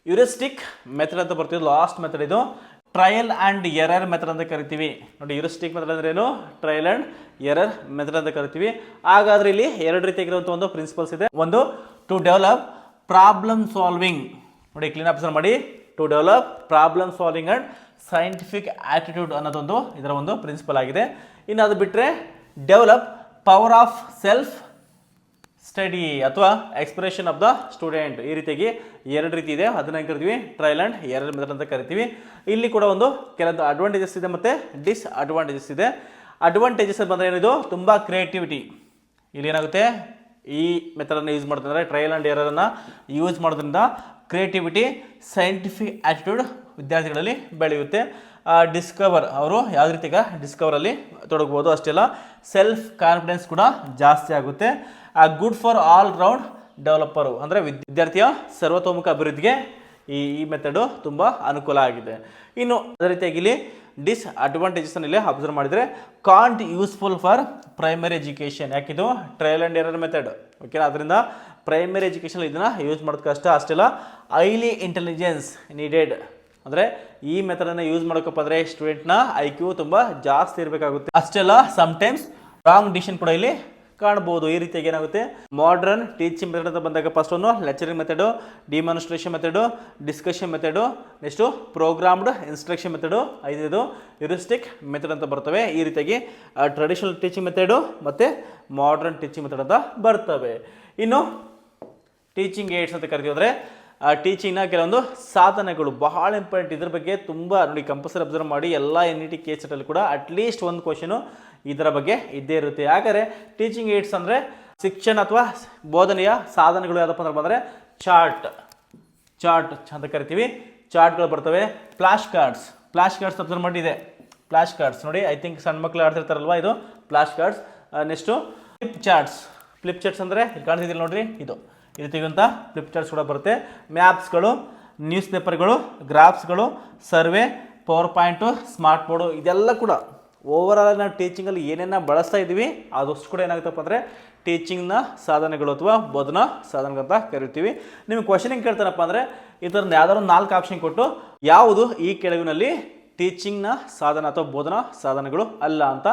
[SPEAKER 1] ಯುರಿಸ್ಟಿಕ್ ಮೆಥಡ್ ಅಂತ ಬರ್ತೀವಿ, ಲಾಸ್ಟ್ ಮೆಥಡ್. ಇದು ಟ್ರಯಲ್ ಆ್ಯಂಡ್ ಎರರ್ ಮೆಥಡ್ ಅಂತ ಕರಿತೀವಿ. ನೋಡಿ, ಯುರಿಸ್ಟಿಕ್ ಮೆಥಡ್ ಅಂದ್ರೆ ಏನು, ಟ್ರಯಲ್ ಆ್ಯಂಡ್ ಎರರ್ ಮೆಥಡ್ ಅಂತ ಕರಿತೀವಿ. ಹಾಗಾದ್ರೆ ಇಲ್ಲಿ 2 ರೀತಿಯಾಗಿರುವಂಥ ಒಂದು ಪ್ರಿನ್ಸಿಪಲ್ಸ್ ಇದೆ. ಒಂದು, ಟು ಡೆವಲಪ್ ಪ್ರಾಬ್ಲಮ್ ಸಾಲ್ವಿಂಗ್. ನೋಡಿ, ಕ್ಲೀನ್ ಆಪ್ಷನ್ ಮಾಡಿ, to develop problem solving and scientific attitude ಅನ್ನೋದೊಂದು ಇದರ ಒಂದು ಪ್ರಿನ್ಸಿಪಲ್ ಆಗಿದೆ. ಇನ್ನು ಅದು ಬಿಟ್ಟರೆ develop power of self study ಅಥವಾ ಎಕ್ಸ್ಪ್ರೆಷನ್ ಆಫ್ ದ ಸ್ಟೂಡೆಂಟ್. ಈ ರೀತಿಯಾಗಿ 2 ರೀತಿ ಇದೆ, ಅದನ್ನ ಕರಿತೀವಿ ಟ್ರಯಲ್ ಆ್ಯಂಡ್ ಎರರ್ ಮೆಥಡ್ ಅಂತ ಕರಿತೀವಿ. ಇಲ್ಲಿ ಕೂಡ ಒಂದು ಕೆಲವೊಂದು ಅಡ್ವಾಂಟೇಜಸ್ ಇದೆ ಮತ್ತು ಡಿಸ್ಅಡ್ವಾಂಟೇಜಸ್ ಇದೆ. ಅಡ್ವಾಂಟೇಜಸ್ ಬಂದರೆ ಏನಿದು, ತುಂಬ ಕ್ರಿಯೇಟಿವಿಟಿ. ಇಲ್ಲಿ ಏನಾಗುತ್ತೆ, ಈ ಮೆಥಡನ್ನು ಯೂಸ್ ಮಾಡ್ತಾರೆ, ಟ್ರಯಲ್ ಆ್ಯಂಡ್ ಎರರನ್ನು ಯೂಸ್ ಮಾಡೋದ್ರಿಂದ ಕ್ರಿಯೇಟಿವಿಟಿ, ಸೈಂಟಿಫಿಕ್ ಆಟಿಟ್ಯೂಡ್ ವಿದ್ಯಾರ್ಥಿಗಳಲ್ಲಿ ಬೆಳೆಯುತ್ತೆ. ಡಿಸ್ಕವರ್, ಅವರು ಯಾವುದೇ ರೀತಿಯ ಡಿಸ್ಕವರಲ್ಲಿ ತೊಡಗ್ಬೋದು. ಅಷ್ಟೇ ಅಲ್ಲ, ಸೆಲ್ಫ್ ಕಾನ್ಫಿಡೆನ್ಸ್ ಕೂಡ ಜಾಸ್ತಿ ಆಗುತ್ತೆ. Good for all round developer, ಅಂದರೆ ವಿದ್ಯಾರ್ಥಿಯ ಸರ್ವತೋಮುಖ ಅಭಿವೃದ್ಧಿಗೆ ಈ ಮೆಥಡು ತುಂಬ ಅನುಕೂಲ ಆಗಿದೆ. ಇನ್ನು ಅದೇ ರೀತಿಯಾಗಿ ಇಲ್ಲಿ ಡಿಸ್ಅಡ್ವಾಂಟೇಜಸ್ ಇಲ್ಲಿ ಅಬ್ಸರ್ವ್ ಮಾಡಿದರೆ can't useful for primary education. ಯಾಕಿದು trial and error method. Okay, ಅದರಿಂದ ಪ್ರೈಮರಿ ಎಜುಕೇಷನ್ ಇದನ್ನು ಯೂಸ್ ಮಾಡೋದು ಕಷ್ಟ. ಅಷ್ಟೆಲ್ಲ ಹೈಲಿ ಇಂಟೆಲಿಜೆನ್ಸ್ ನೀಡೆಡ್, ಅಂದರೆ ಈ ಮೆಥಡನ್ನು ಯೂಸ್ ಮಾಡೋಕಪ್ಪ ಅಂದರೆ ಸ್ಟೂಡೆಂಟ್ನ IQ ತುಂಬ ಜಾಸ್ತಿ ಇರಬೇಕಾಗುತ್ತೆ. ಅಷ್ಟೆಲ್ಲ ಸಮ್ಟೈಮ್ಸ್ ರಾಂಗ್ ಡಿಸಿಷನ್ ಕೂಡ ಇಲ್ಲಿ ಕಾಣ್ಬೋದು. ಈ ರೀತಿಯಾಗಿ ಏನಾಗುತ್ತೆ, ಮಾಡರ್ನ್ ಟೀಚಿಂಗ್ ಮೆಥಡ್ ಅಂತ ಬಂದಾಗ ಫಸ್ಟ್ ಒಂದು lecturing method, demonstration method, discussion method, next programmed instruction method, ಐದನೇದು ಹ್ಯೂರಿಸ್ಟಿಕ್ ಮೆಥಡ್ ಅಂತ ಬರ್ತವೆ. ಈ ರೀತಿಯಾಗಿ ಟ್ರೆಡಿಷನಲ್ ಟೀಚಿಂಗ್ ಮೆಥಡು ಮತ್ತು ಮಾಡರ್ನ್ ಟೀಚಿಂಗ್ ಮೆಥಡ್ ಅಂತ ಬರ್ತವೆ. ಇನ್ನು ಟೀಚಿಂಗ್ ಏಡ್ಸ್ ಅಂತ ಕರಿತೀವಿ. ಅಂದರೆ ಟೀಚಿಂಗ್ನ ಕೆಲವೊಂದು ಸಾಧನಗಳು ಬಹಳ ಇಂಪಾರ್ಟೆಂಟ್. ಇದ್ರ ಬಗ್ಗೆ ತುಂಬ ನೋಡಿ ಕಂಪಲ್ಸರಿ ಅಬ್ಸರ್ವ್ ಮಾಡಿ. ಎಲ್ಲ NET ಕೇಸಲ್ಲಿ ಕೂಡ ಅಟ್ಲೀಸ್ಟ್ ಒಂದು ಕ್ವಶನು ಇದರ ಬಗ್ಗೆ ಇದ್ದೇ ಇರುತ್ತೆ. ಯಾಕಂದರೆ ಟೀಚಿಂಗ್ ಏಡ್ಸ್ ಅಂದರೆ ಶಿಕ್ಷಣ ಅಥವಾ ಬೋಧನೆಯ ಸಾಧನಗಳು ಯಾವುದಪ್ಪ ಅಂದ್ರೆ ಬಂದರೆ ಚಾರ್ಟ್ ಅಂತ ಕರಿತೀವಿ. ಚಾರ್ಟ್ಗಳು ಬರ್ತವೆ. ಫ್ಲಾಶ್ ಕಾರ್ಡ್ಸ್ ಅಬ್ಸರ್ವ್ ಮಾಡಿದೆ. ಫ್ಲಾಶ್ ಕಾರ್ಡ್ಸ್ ನೋಡಿ, ಐ ಥಿಂಕ್ ಸಣ್ಣ ಮಕ್ಕಳು ಆಡ್ತಿರ್ತಾರಲ್ವ, ಇದು flash cards. Next flip charts ಅಂದರೆ ಇಲ್ಲಿ ಕಾಣ್ತಿದ್ದಿಲ್ಲ ನೋಡ್ರಿ, ಇದು ಈ ರೀತಿಗಂತ ಫ್ಲಿಪ್ ಚಾರ್ಟ್ಸ್ ಕೂಡ ಬರುತ್ತೆ. ಮ್ಯಾಪ್ಸ್ಗಳು, ನ್ಯೂಸ್ ಪೇಪರ್ಗಳು, ಗ್ರಾಫ್ಸ್ಗಳು, survey, power point, smart board, ಇದೆಲ್ಲ ಕೂಡ ಓವರಾಲ್ ನಾವು ಟೀಚಿಂಗಲ್ಲಿ ಏನೇನ ಬಳಸ್ತಾ ಇದ್ದೀವಿ ಅದಷ್ಟು ಕೂಡ ಏನಾಗುತ್ತಪ್ಪ ಅಂದರೆ ಟೀಚಿಂಗ್ನ ಸಾಧನಗಳು ಅಥವಾ ಬೋಧನಾ ಸಾಧನಗಳು ಅಂತ ಕರಿತೀವಿ. ನಿಮಗೆ ಕ್ವಶನ್ ಹೆಂಗೆ ಕೇಳ್ತಾರಪ್ಪ ಅಂದರೆ ಈ ಥರ ಯಾವ್ದಾದ್ರು 4 ಆಪ್ಷನ್ ಕೊಟ್ಟು ಯಾವುದು ಈ ಕೆಳಗಿನಲ್ಲಿ ಟೀಚಿಂಗ್ನ ಸಾಧನ ಅಥವಾ ಬೋಧನಾ ಸಾಧನಗಳು ಅಲ್ಲ ಅಂತ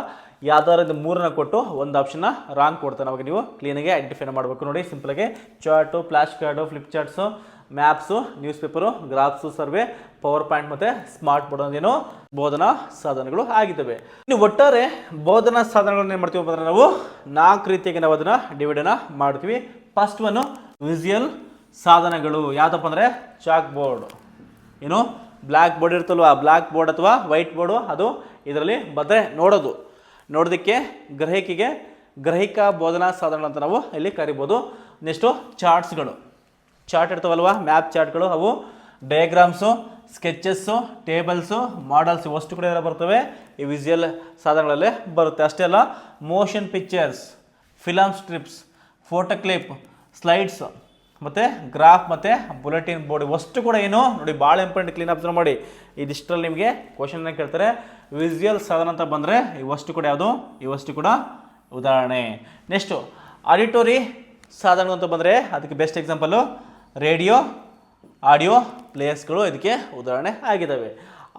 [SPEAKER 1] ಯಾವ್ದಾದ್ರು 3 ಕೊಟ್ಟು ಒಂದು ಆಪ್ಷನ್ನ ರಾಂಗ್ ಕೊಡ್ತಾನೆ. ಅವಾಗ ನೀವು ಕ್ಲೀನಾಗಿ ಐಡೆಂಟಿಫೈ ಮಾಡಬೇಕು. ನೋಡಿ ಸಿಂಪಲಾಗಿ chart, flash card, flip charts, maps, news paper, graphs, survey, power point ಮತ್ತು ಸ್ಮಾರ್ಟ್ ಬೋರ್ಡ್ ಅಂದೇನು ಬೋಧನಾ ಸಾಧನಗಳು ಆಗಿದ್ದಾವೆ. ಇನ್ನು ಒಟ್ಟಾರೆ ಬೋಧನಾ ಸಾಧನಗಳನ್ನ ಏನು ಮಾಡ್ತೀವಿ ಅಂದರೆ ನಾವು 4 ರೀತಿಯಾಗಿ ನಾವು ಅದನ್ನು ಡಿವೈಡನ್ನು ಮಾಡ್ತೀವಿ. ಫಸ್ಟ್ ಒನ್ನು ವಿಜುವಲ್ ಸಾಧನಗಳು. ಯಾವುದಪ್ಪ ಅಂದರೆ ಚಾಕ್ ಬೋರ್ಡ್, ಏನು ಬ್ಲ್ಯಾಕ್ ಬೋರ್ಡ್ ಇರ್ತಲ್ವ, ಬ್ಲ್ಯಾಕ್ ಬೋರ್ಡ್ ಅಥವಾ ವೈಟ್ ಬೋರ್ಡು, ಅದು ಇದರಲ್ಲಿ ಬಂದರೆ ನೋಡೋದಕ್ಕೆ ಗ್ರಹಿಕಾ ಬೋಧನಾ ಸಾಧನಗಳು ಅಂತ ನಾವು ಇಲ್ಲಿ ಕರಿಬೋದು. ನೆಕ್ಸ್ಟು ಚಾರ್ಟ್ ಇರ್ತಾವಲ್ವ, ಮ್ಯಾಪ್ ಚಾರ್ಟ್ಗಳು, ಅವು ಡಯಾಗ್ರಾಮ್ಸು, ಸ್ಕೆಚಸ್ಸು, ಟೇಬಲ್ಸು, ಮಾಡಲ್ಸ್ ಇವಷ್ಟು ಕೂಡ ಬರ್ತವೆ ಈ ವಿಜುವಲ್ ಸಾಧನಗಳಲ್ಲೇ ಬರುತ್ತೆ. ಅಷ್ಟೇ ಅಲ್ಲ, motion pictures, film strips, photo clip, slides ಮತ್ತು ಗ್ರಾಫ್ ಮತ್ತು ಬುಲೆಟಿನ್ ಬೋರ್ಡ್ ಇವಷ್ಟು ಕೂಡ ಏನು ನೋಡಿ ಭಾಳ ಇಂಪಾರ್ಟೆಂಟ್. ಕ್ಲೀನ್ ಅಬ್ಸರ್ವ್ ಮಾಡಿ. ಇದಿಷ್ಟರಲ್ಲಿ ನಿಮಗೆ ಕ್ವಶನ್ನ ಕೇಳ್ತಾರೆ. ವಿಜುವಲ್ ಸಾಧನ ಅಂತ ಬಂದರೆ ಇವಷ್ಟು ಕೂಡ ಯಾವುದು, ಇವಷ್ಟು ಕೂಡ ಉದಾಹರಣೆ. ನೆಕ್ಸ್ಟು ಆಡಿಟೋರಿ ಸಾಧನ ಅಂತ ಬಂದರೆ ಅದಕ್ಕೆ ಬೆಸ್ಟ್ ಎಕ್ಸಾಂಪಲು ರೇಡಿಯೋ, ಆಡಿಯೋ ಪ್ಲೇಯರ್ಸ್ಗಳು ಇದಕ್ಕೆ ಉದಾಹರಣೆ ಆಗಿದ್ದಾವೆ.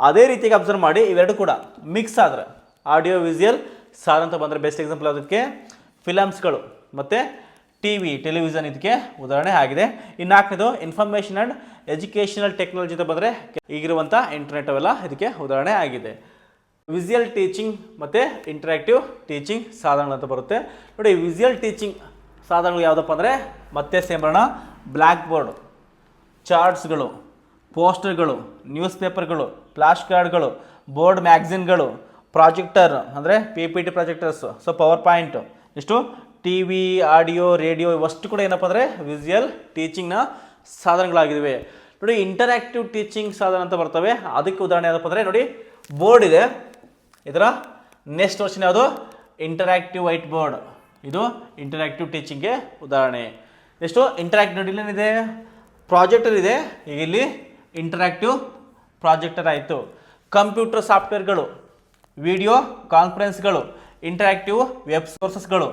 [SPEAKER 1] ಅದೇ ರೀತಿಯಾಗಿ ಅಬ್ಸರ್ವ್ ಮಾಡಿ, ಇವೆರಡು ಕೂಡ ಮಿಕ್ಸ್ ಆದರೆ ಆಡಿಯೋ ವಿಜುವಲ್ ಸಾಧನ ಅಂತ ಬಂದರೆ ಬೆಸ್ಟ್ ಎಕ್ಸಾಂಪಲ್ ಅದಕ್ಕೆ ಫಿಲಮ್ಸ್ಗಳು ಮತ್ತು ಟೆಲಿವಿಷನ್ ಇದಕ್ಕೆ ಉದಾಹರಣೆ ಆಗಿದೆ. ಇನ್ನು 4ನೇದು ಇನ್ಫಾರ್ಮೇಷನ್ ಆ್ಯಂಡ್ ಎಜುಕೇಷನಲ್ ಟೆಕ್ನಾಲಜಿ ಅಂತ ಬಂದರೆ ಈಗಿರುವಂಥ ಇಂಟರ್ನೆಟ್ ಅವೆಲ್ಲ ಇದಕ್ಕೆ ಉದಾಹರಣೆ ಆಗಿದೆ. ವಿಜುವಲ್ ಟೀಚಿಂಗ್ ಮತ್ತು ಇಂಟರಾಕ್ಟಿವ್ ಟೀಚಿಂಗ್ ಸಾಧನಗಳು ಅಂತ ಬರುತ್ತೆ. ನೋಡಿ ವಿಜುವಲ್ ಟೀಚಿಂಗ್ ಸಾಧನಗಳು ಯಾವುದಪ್ಪ ಅಂದರೆ ಮತ್ತೆ ಸೇಮ್ ಬರೋಣ. ಬ್ಲ್ಯಾಕ್ ಬೋರ್ಡ್, ಚಾರ್ಟ್ಸ್ಗಳು, ಪೋಸ್ಟರ್ಗಳು, ನ್ಯೂಸ್ ಪೇಪರ್ಗಳು, ಫ್ಲಾಶ್ ಕಾರ್ಡ್ಗಳು, ಬೋರ್ಡ್ ಮ್ಯಾಗ್ಝಿನ್ಗಳು, ಪ್ರಾಜೆಕ್ಟರ್ ಅಂದರೆ PPT ಪ್ರಾಜೆಕ್ಟರ್ಸು, ಸೊ ಪವರ್ ಪಾಯಿಂಟು, ಇಷ್ಟು TV, ಆಡಿಯೋ, ರೇಡಿಯೋ ಇವಷ್ಟು ಕೂಡ ಏನಪ್ಪ ಅಂದರೆ ವಿಜುವಲ್ ಟೀಚಿಂಗ್ನ ಸಾಧನಗಳಾಗಿವೆ. ನೋಡಿ ಇಂಟರಾಕ್ಟಿವ್ ಟೀಚಿಂಗ್ ಸಾಧನ ಅಂತ ಬರ್ತವೆ. ಅದಕ್ಕೆ ಉದಾಹರಣೆ ಯಾವುದಪ್ಪ ಅಂದರೆ ನೋಡಿ ಬೋರ್ಡ್ ಇದೆ, ಇದರ ನೆಕ್ಸ್ಟ್ ವರ್ಷನ್ ಯಾವುದು ಇಂಟರಾಕ್ಟಿವ್ ವೈಟ್ ಬೋರ್ಡ್, ಇದು ಇಂಟರಾಕ್ಟಿವ್ ಟೀಚಿಂಗ್ಗೆ ಉದಾಹರಣೆ. ನೆಕ್ಸ್ಟು ಇಂಟರಾಕ್ಟಿವ್ ನೋಡಿ ಏನಿದೆ, ಪ್ರಾಜೆಕ್ಟರ್ ಇದೆ, ಈಗ ಇಲ್ಲಿ ಇಂಟರಾಕ್ಟಿವ್ ಪ್ರಾಜೆಕ್ಟರ್ ಆಯಿತು. ಕಂಪ್ಯೂಟರ್ ಸಾಫ್ಟ್ವೇರ್ಗಳು, ವಿಡಿಯೋ ಕಾನ್ಫರೆನ್ಸ್ಗಳು, ಇಂಟರಾಕ್ಟಿವ್ ವೆಬ್ ಸೋರ್ಸಸ್ಗಳು,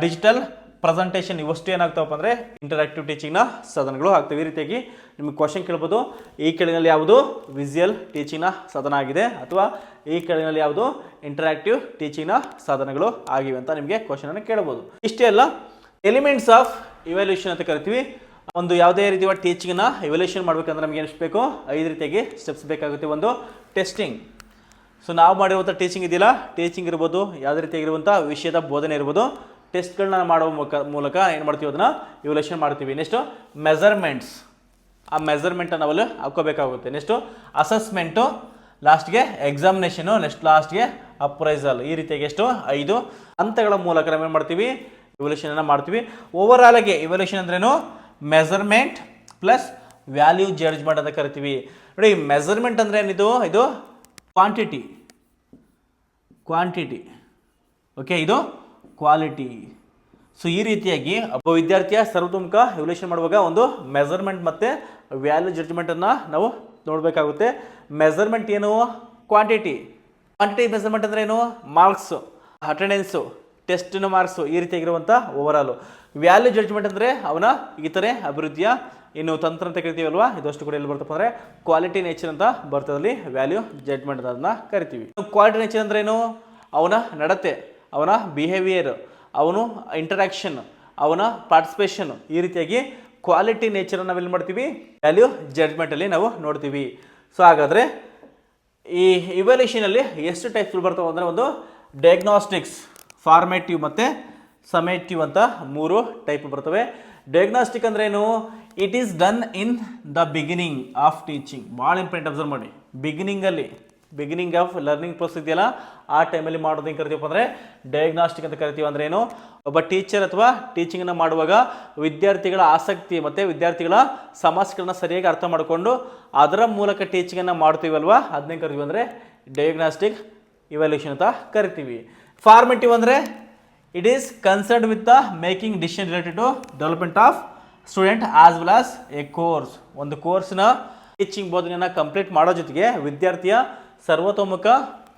[SPEAKER 1] ಡಿಜಿಟಲ್ ಪ್ರೆಸೆಂಟೇಷನ್ ಇವಷ್ಟು ಏನಾಗ್ತಾವಪ್ಪ ಅಂದರೆ ಇಂಟರಾಕ್ಟಿವ್ ಟೀಚಿಂಗ್ನ ಸಾಧನಗಳು ಆಗ್ತವೆ. ಈ ರೀತಿಯಾಗಿ ನಿಮಗೆ ಕ್ವಶನ್ ಕೇಳ್ಬೋದು, ಈ ಕೆಳಗಿನಲ್ಲಿ ಯಾವುದು ವಿಜುವಲ್ ಟೀಚಿಂಗ್ನ ಸಾಧನ ಆಗಿದೆ ಅಥವಾ ಈ ಕೆಳಗಿನಲ್ಲಿ ಯಾವುದು ಇಂಟರಾಕ್ಟಿವ್ ಟೀಚಿಂಗ್ನ ಸಾಧನಗಳು ಆಗಿವೆ ಅಂತ ನಿಮಗೆ ಕ್ವಶನನ್ನು ಕೇಳ್ಬೋದು. ಇಷ್ಟೇ ಅಲ್ಲ, ಎಲಿಮೆಂಟ್ಸ್ ಆಫ್ ಇವ್ಯಾಲ್ಯೂಷನ್ ಅಂತ ಕರಿತೀವಿ. ಒಂದು ಯಾವುದೇ ರೀತಿಯ ಟೀಚಿಂಗ್ನ ಇವ್ಯಾಲ್ಯೂಷನ್ ಮಾಡಬೇಕಂದ್ರೆ ನಮಗೆ ಎಷ್ಟು ಬೇಕು, 5 ರೀತಿಯಾಗಿ ಸ್ಟೆಪ್ಸ್ ಬೇಕಾಗುತ್ತೆ. ಒಂದು ಟೆಸ್ಟಿಂಗ್, ಸೊ ನಾವು ಮಾಡಿರುವಂಥ ಟೀಚಿಂಗ್ ಇದೆಯಲ್ಲ, ಟೀಚಿಂಗ್ ಇರ್ಬೋದು, ಯಾವುದೇ ರೀತಿಯಾಗಿರುವಂಥ ವಿಷಯದ ಬೋಧನೆ ಇರ್ಬೋದು, ಟೆಸ್ಟ್ಗಳನ್ನ ಮಾಡುವ ಮೂಲಕ ಏನು ಮಾಡ್ತೀವಿ, ಅದನ್ನು ಇವ್ಯಾಲ್ಯೂಷನ್ ಮಾಡ್ತೀವಿ. ನೆಕ್ಸ್ಟು ಮೆಜರ್ಮೆಂಟ್ಸ್, ಆ ಮೆಜರ್ಮೆಂಟನ್ನು ನಾವಲ್ಲಿ ಹಾಕೋಬೇಕಾಗುತ್ತೆ. ನೆಕ್ಸ್ಟು ಅಸೆಸ್ಮೆಂಟು, ಲಾಸ್ಟ್ಗೆ ಎಕ್ಸಾಮಿನೇಷನು, ನೆಕ್ಸ್ಟ್ ಲಾಸ್ಟ್ಗೆ ಅಪ್ರೈಸಲ್. ಈ ರೀತಿಯಾಗಿ ಎಷ್ಟು 5 ಹಂತಗಳ ಮೂಲಕ ನಾವೇನು ಮಾಡ್ತೀವಿ, ಇವ್ಯಾಲ್ಯೂಷನನ್ನು ಮಾಡ್ತೀವಿ. ಓವರಾಲ್ ಆಗಿ ಇವ್ಯಾಲ್ಯೂಷನ್ ಅಂದ್ರೇನು, ಮೆಜರ್ಮೆಂಟ್ ಪ್ಲಸ್ ವ್ಯಾಲ್ಯೂ ಜಡ್ಜ್ಮೆಂಟ್ ಅಂತ ಕರಿತೀವಿ. ನೋಡಿ ಮೆಜರ್ಮೆಂಟ್ ಅಂದರೆ ಏನಿದು, ಇದು ಕ್ವಾಂಟಿಟಿ, ಓಕೆ, ಇದು ಕ್ವಾಲಿಟಿ. ಸೊ ಈ ರೀತಿಯಾಗಿ ಒಬ್ಬ ವಿದ್ಯಾರ್ಥಿಯ ಸರ್ವತೋಮುಖ ಇವ್ಯಾಲ್ಯೂಷನ್ ಮಾಡುವಾಗ ಒಂದು ಮೆಜರ್ಮೆಂಟ್ ಮತ್ತು ವ್ಯಾಲ್ಯೂ ಜಡ್ಜ್ಮೆಂಟನ್ನು ನಾವು ನೋಡಬೇಕಾಗುತ್ತೆ. ಮೆಜರ್ಮೆಂಟ್ ಏನು, ಕ್ವಾಂಟಿಟಿ, ಕ್ವಾಂಟಿಟಿ ಮೆಸರ್ಮೆಂಟ್ ಅಂದರೆ ಏನು? ಮಾರ್ಕ್ಸು, ಅಟೆಂಡೆನ್ಸು, ಟೆಸ್ಟಿನ ಮಾರ್ಕ್ಸು ಈ ರೀತಿಯಾಗಿರುವಂಥ ಓವರಾಲು. ವ್ಯಾಲ್ಯೂ ಜಡ್ಜ್ಮೆಂಟ್ ಅಂದರೆ ಅವನ ಇತರೆ ಅಭಿವೃದ್ಧಿಯ ಇನ್ನು ತಂತ್ರ ಅಂತ ಕರಿತೀವಲ್ವಾ, ಇದಷ್ಟು ಕೂಡ ಎಲ್ಲಿ ಬರ್ತಪ್ಪ ಅಂದರೆ ಕ್ವಾಲಿಟಿ ನೇಚರ್ ಅಂತ ಬರ್ತದಲ್ಲಿ ವ್ಯಾಲ್ಯೂ ಜಡ್ಜ್ಮೆಂಟ್ ಅದನ್ನ ಕರಿತೀವಿ. ಕ್ವಾಲಿಟಿ ನೇಚರ್ ಅಂದ್ರೆ ಏನು? ಅವನ ನಡತೆ, ಅವನ ಬಿಹೇವಿಯರ್, ಅವನು ಇಂಟರಾಕ್ಷನ್, ಅವನ ಪಾರ್ಟಿಸಿಪೇಷನ್ ಈ ರೀತಿಯಾಗಿ ಕ್ವಾಲಿಟಿ ನೇಚರ್ ನಾವೆಲ್ಲಿ ಮಾಡ್ತೀವಿ? ವ್ಯಾಲ್ಯೂ ಜಡ್ಜ್ಮೆಂಟಲ್ಲಿ ನಾವು ನೋಡ್ತೀವಿ. ಸೊ ಹಾಗಾದರೆ ಈ ಇವ್ಯಾಲ್ಯೂಷನಲ್ಲಿ ಎಷ್ಟು ಟೈಪ್ಸ್ ಬರ್ತಾವೆ ಅಂದರೆ, ಒಂದು ಡಯಾಗ್ನಾಸ್ಟಿಕ್ಸ್, ಫಾರ್ಮೇಟಿವ್ ಮತ್ತು ಸಮೇಟಿವ್ ಅಂತ 3 ಟೈಪ್ ಬರ್ತವೆ. ಡಯಾಗ್ನಾಸ್ಟಿಕ್ ಅಂದ್ರೆ ಏನು? It is done in the beginning of teaching. ಭಾಳ ಇಂಪಾರ್ಟೆಂಟ್ ಅಬ್ಸರ್ವ್ ಮಾಡಿ. ಬಿಗಿನಿಂಗ್ ಆಫ್ ಲರ್ನಿಂಗ್ ಪ್ರೋಸೆಸ್ ಇದೆಯಲ್ಲ, ಆ ಟೈಮಲ್ಲಿ ಮಾಡೋದು ಹೆಂಗೆ ಕರಿತೀವಪ್ಪ ಅಂದರೆ ಡಯಾಗ್ನಾಸ್ಟಿಕ್ ಅಂತ ಕರಿತೀವಿ. ಅಂದ್ರೆ ಏನು? ಒಬ್ಬ ಟೀಚರ್ ಅಥವಾ ಟೀಚಿಂಗನ್ನು ಮಾಡುವಾಗ ವಿದ್ಯಾರ್ಥಿಗಳ ಆಸಕ್ತಿ ಮತ್ತು ವಿದ್ಯಾರ್ಥಿಗಳ ಸಮಸ್ಯೆಗಳನ್ನ ಸರಿಯಾಗಿ ಅರ್ಥ ಮಾಡಿಕೊಂಡು ಅದರ ಮೂಲಕ ಟೀಚಿಂಗನ್ನು ಮಾಡ್ತೀವಲ್ವಾ, ಅದನ್ನೇ ಕರಿತೀವಿ ಅಂದರೆ ಡಯಾಗ್ನಾಸ್ಟಿಕ್ ಇವ್ಯಾಲ್ಯೂಷನ್ ಅಂತ ಕರಿತೀವಿ. ಫಾರ್ಮೇಟಿವ್ ಅಂದರೆ it is concerned with the making decision related to development of student as well as a course. ಒಂದು ಕೋರ್ಸ್ನ ಟೀಚಿಂಗ್ ಬೋಧನೆಯನ್ನು ಕಂಪ್ಲೀಟ್ ಮಾಡೋ ಜೊತೆಗೆ ವಿದ್ಯಾರ್ಥಿಯ ಸರ್ವತೋಮುಖ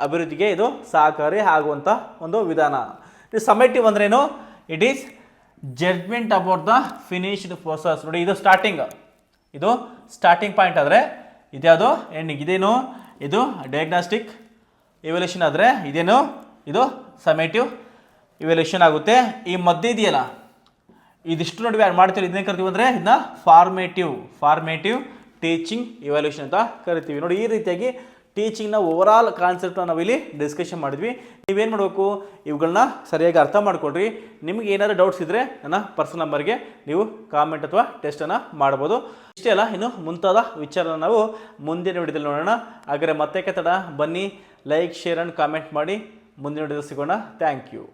[SPEAKER 1] ಅಭಿವೃದ್ಧಿಗೆ ಇದು ಸಹಕಾರಿ ಆಗುವಂಥ ಒಂದು ವಿಧಾನ. ಸಮೇಟಿವ್ ಅಂದ್ರೇನು? It is judgement about the finished process. ನೋಡಿ, ಇದು ಸ್ಟಾರ್ಟಿಂಗ್ ಪಾಯಿಂಟ್ ಆದರೆ ಇದ್ಯಾವುದು ಎಂಡಿಂಗ್. ಇದೇನು? ಇದು ಡಯಾಗ್ನಾಸ್ಟಿಕ್ ಇವ್ಯಾಲ್ಯೂಷನ್ ಆದರೆ ಇದೇನು? ಇದು ಸಮೇಟಿವ್ ಇವ್ಯಾಲ್ಯೂಷನ್ ಆಗುತ್ತೆ. ಈ ಮಧ್ಯೆ ಇದೆಯಲ್ಲ, ಇದಿಷ್ಟು ನಡುವೆ ಮಾಡ್ತೀವಿ, ಇದನ್ನೇ ಕರಿತೀವಿ ಅಂದರೆ ಇದನ್ನ ಫಾರ್ಮೇಟಿವ್ ಟೀಚಿಂಗ್ ಇವ್ಯಾಲ್ಯೂಷನ್ ಅಂತ ಕರಿತೀವಿ. ನೋಡಿ, ಈ ರೀತಿಯಾಗಿ ಟೀಚಿಂಗ್ನ ಓವರಾಲ್ ಕಾನ್ಸೆಪ್ಟ್ನ ನಾವಿಲ್ಲಿ ಡಿಸ್ಕಷನ್ ಮಾಡಿದ್ವಿ. ನೀವೇನು ಮಾಡಬೇಕು? ಇವುಗಳನ್ನ ಸರಿಯಾಗಿ ಅರ್ಥ ಮಾಡ್ಕೊಳ್ರಿ. ನಿಮಗೆ ಏನಾದರೂ ಡೌಟ್ಸ್ ಇದ್ದರೆ ನನ್ನ ಪರ್ಸನಲ್ ನಂಬರ್ಗೆ ನೀವು ಕಾಮೆಂಟ್ ಅಥವಾ ಟೆಸ್ಟನ್ನು ಮಾಡ್ಬೋದು. ಇಷ್ಟೇ ಅಲ್ಲ, ಇನ್ನು ಮುಂತಾದ ವಿಚಾರನ ನಾವು ಮುಂದಿನ ವಿಡಿಯೋದಲ್ಲಿ ನೋಡೋಣ. ಹಾಗಾದರೆ ಮತ್ತೆ ತಡ, ಬನ್ನಿ ಲೈಕ್, ಶೇರ್ ಆ್ಯಂಡ್ ಕಾಮೆಂಟ್ ಮಾಡಿ. ಮುಂದಿನ ವಿಡಿಯೋದಲ್ಲಿ ಸಿಗೋಣ. Thank you.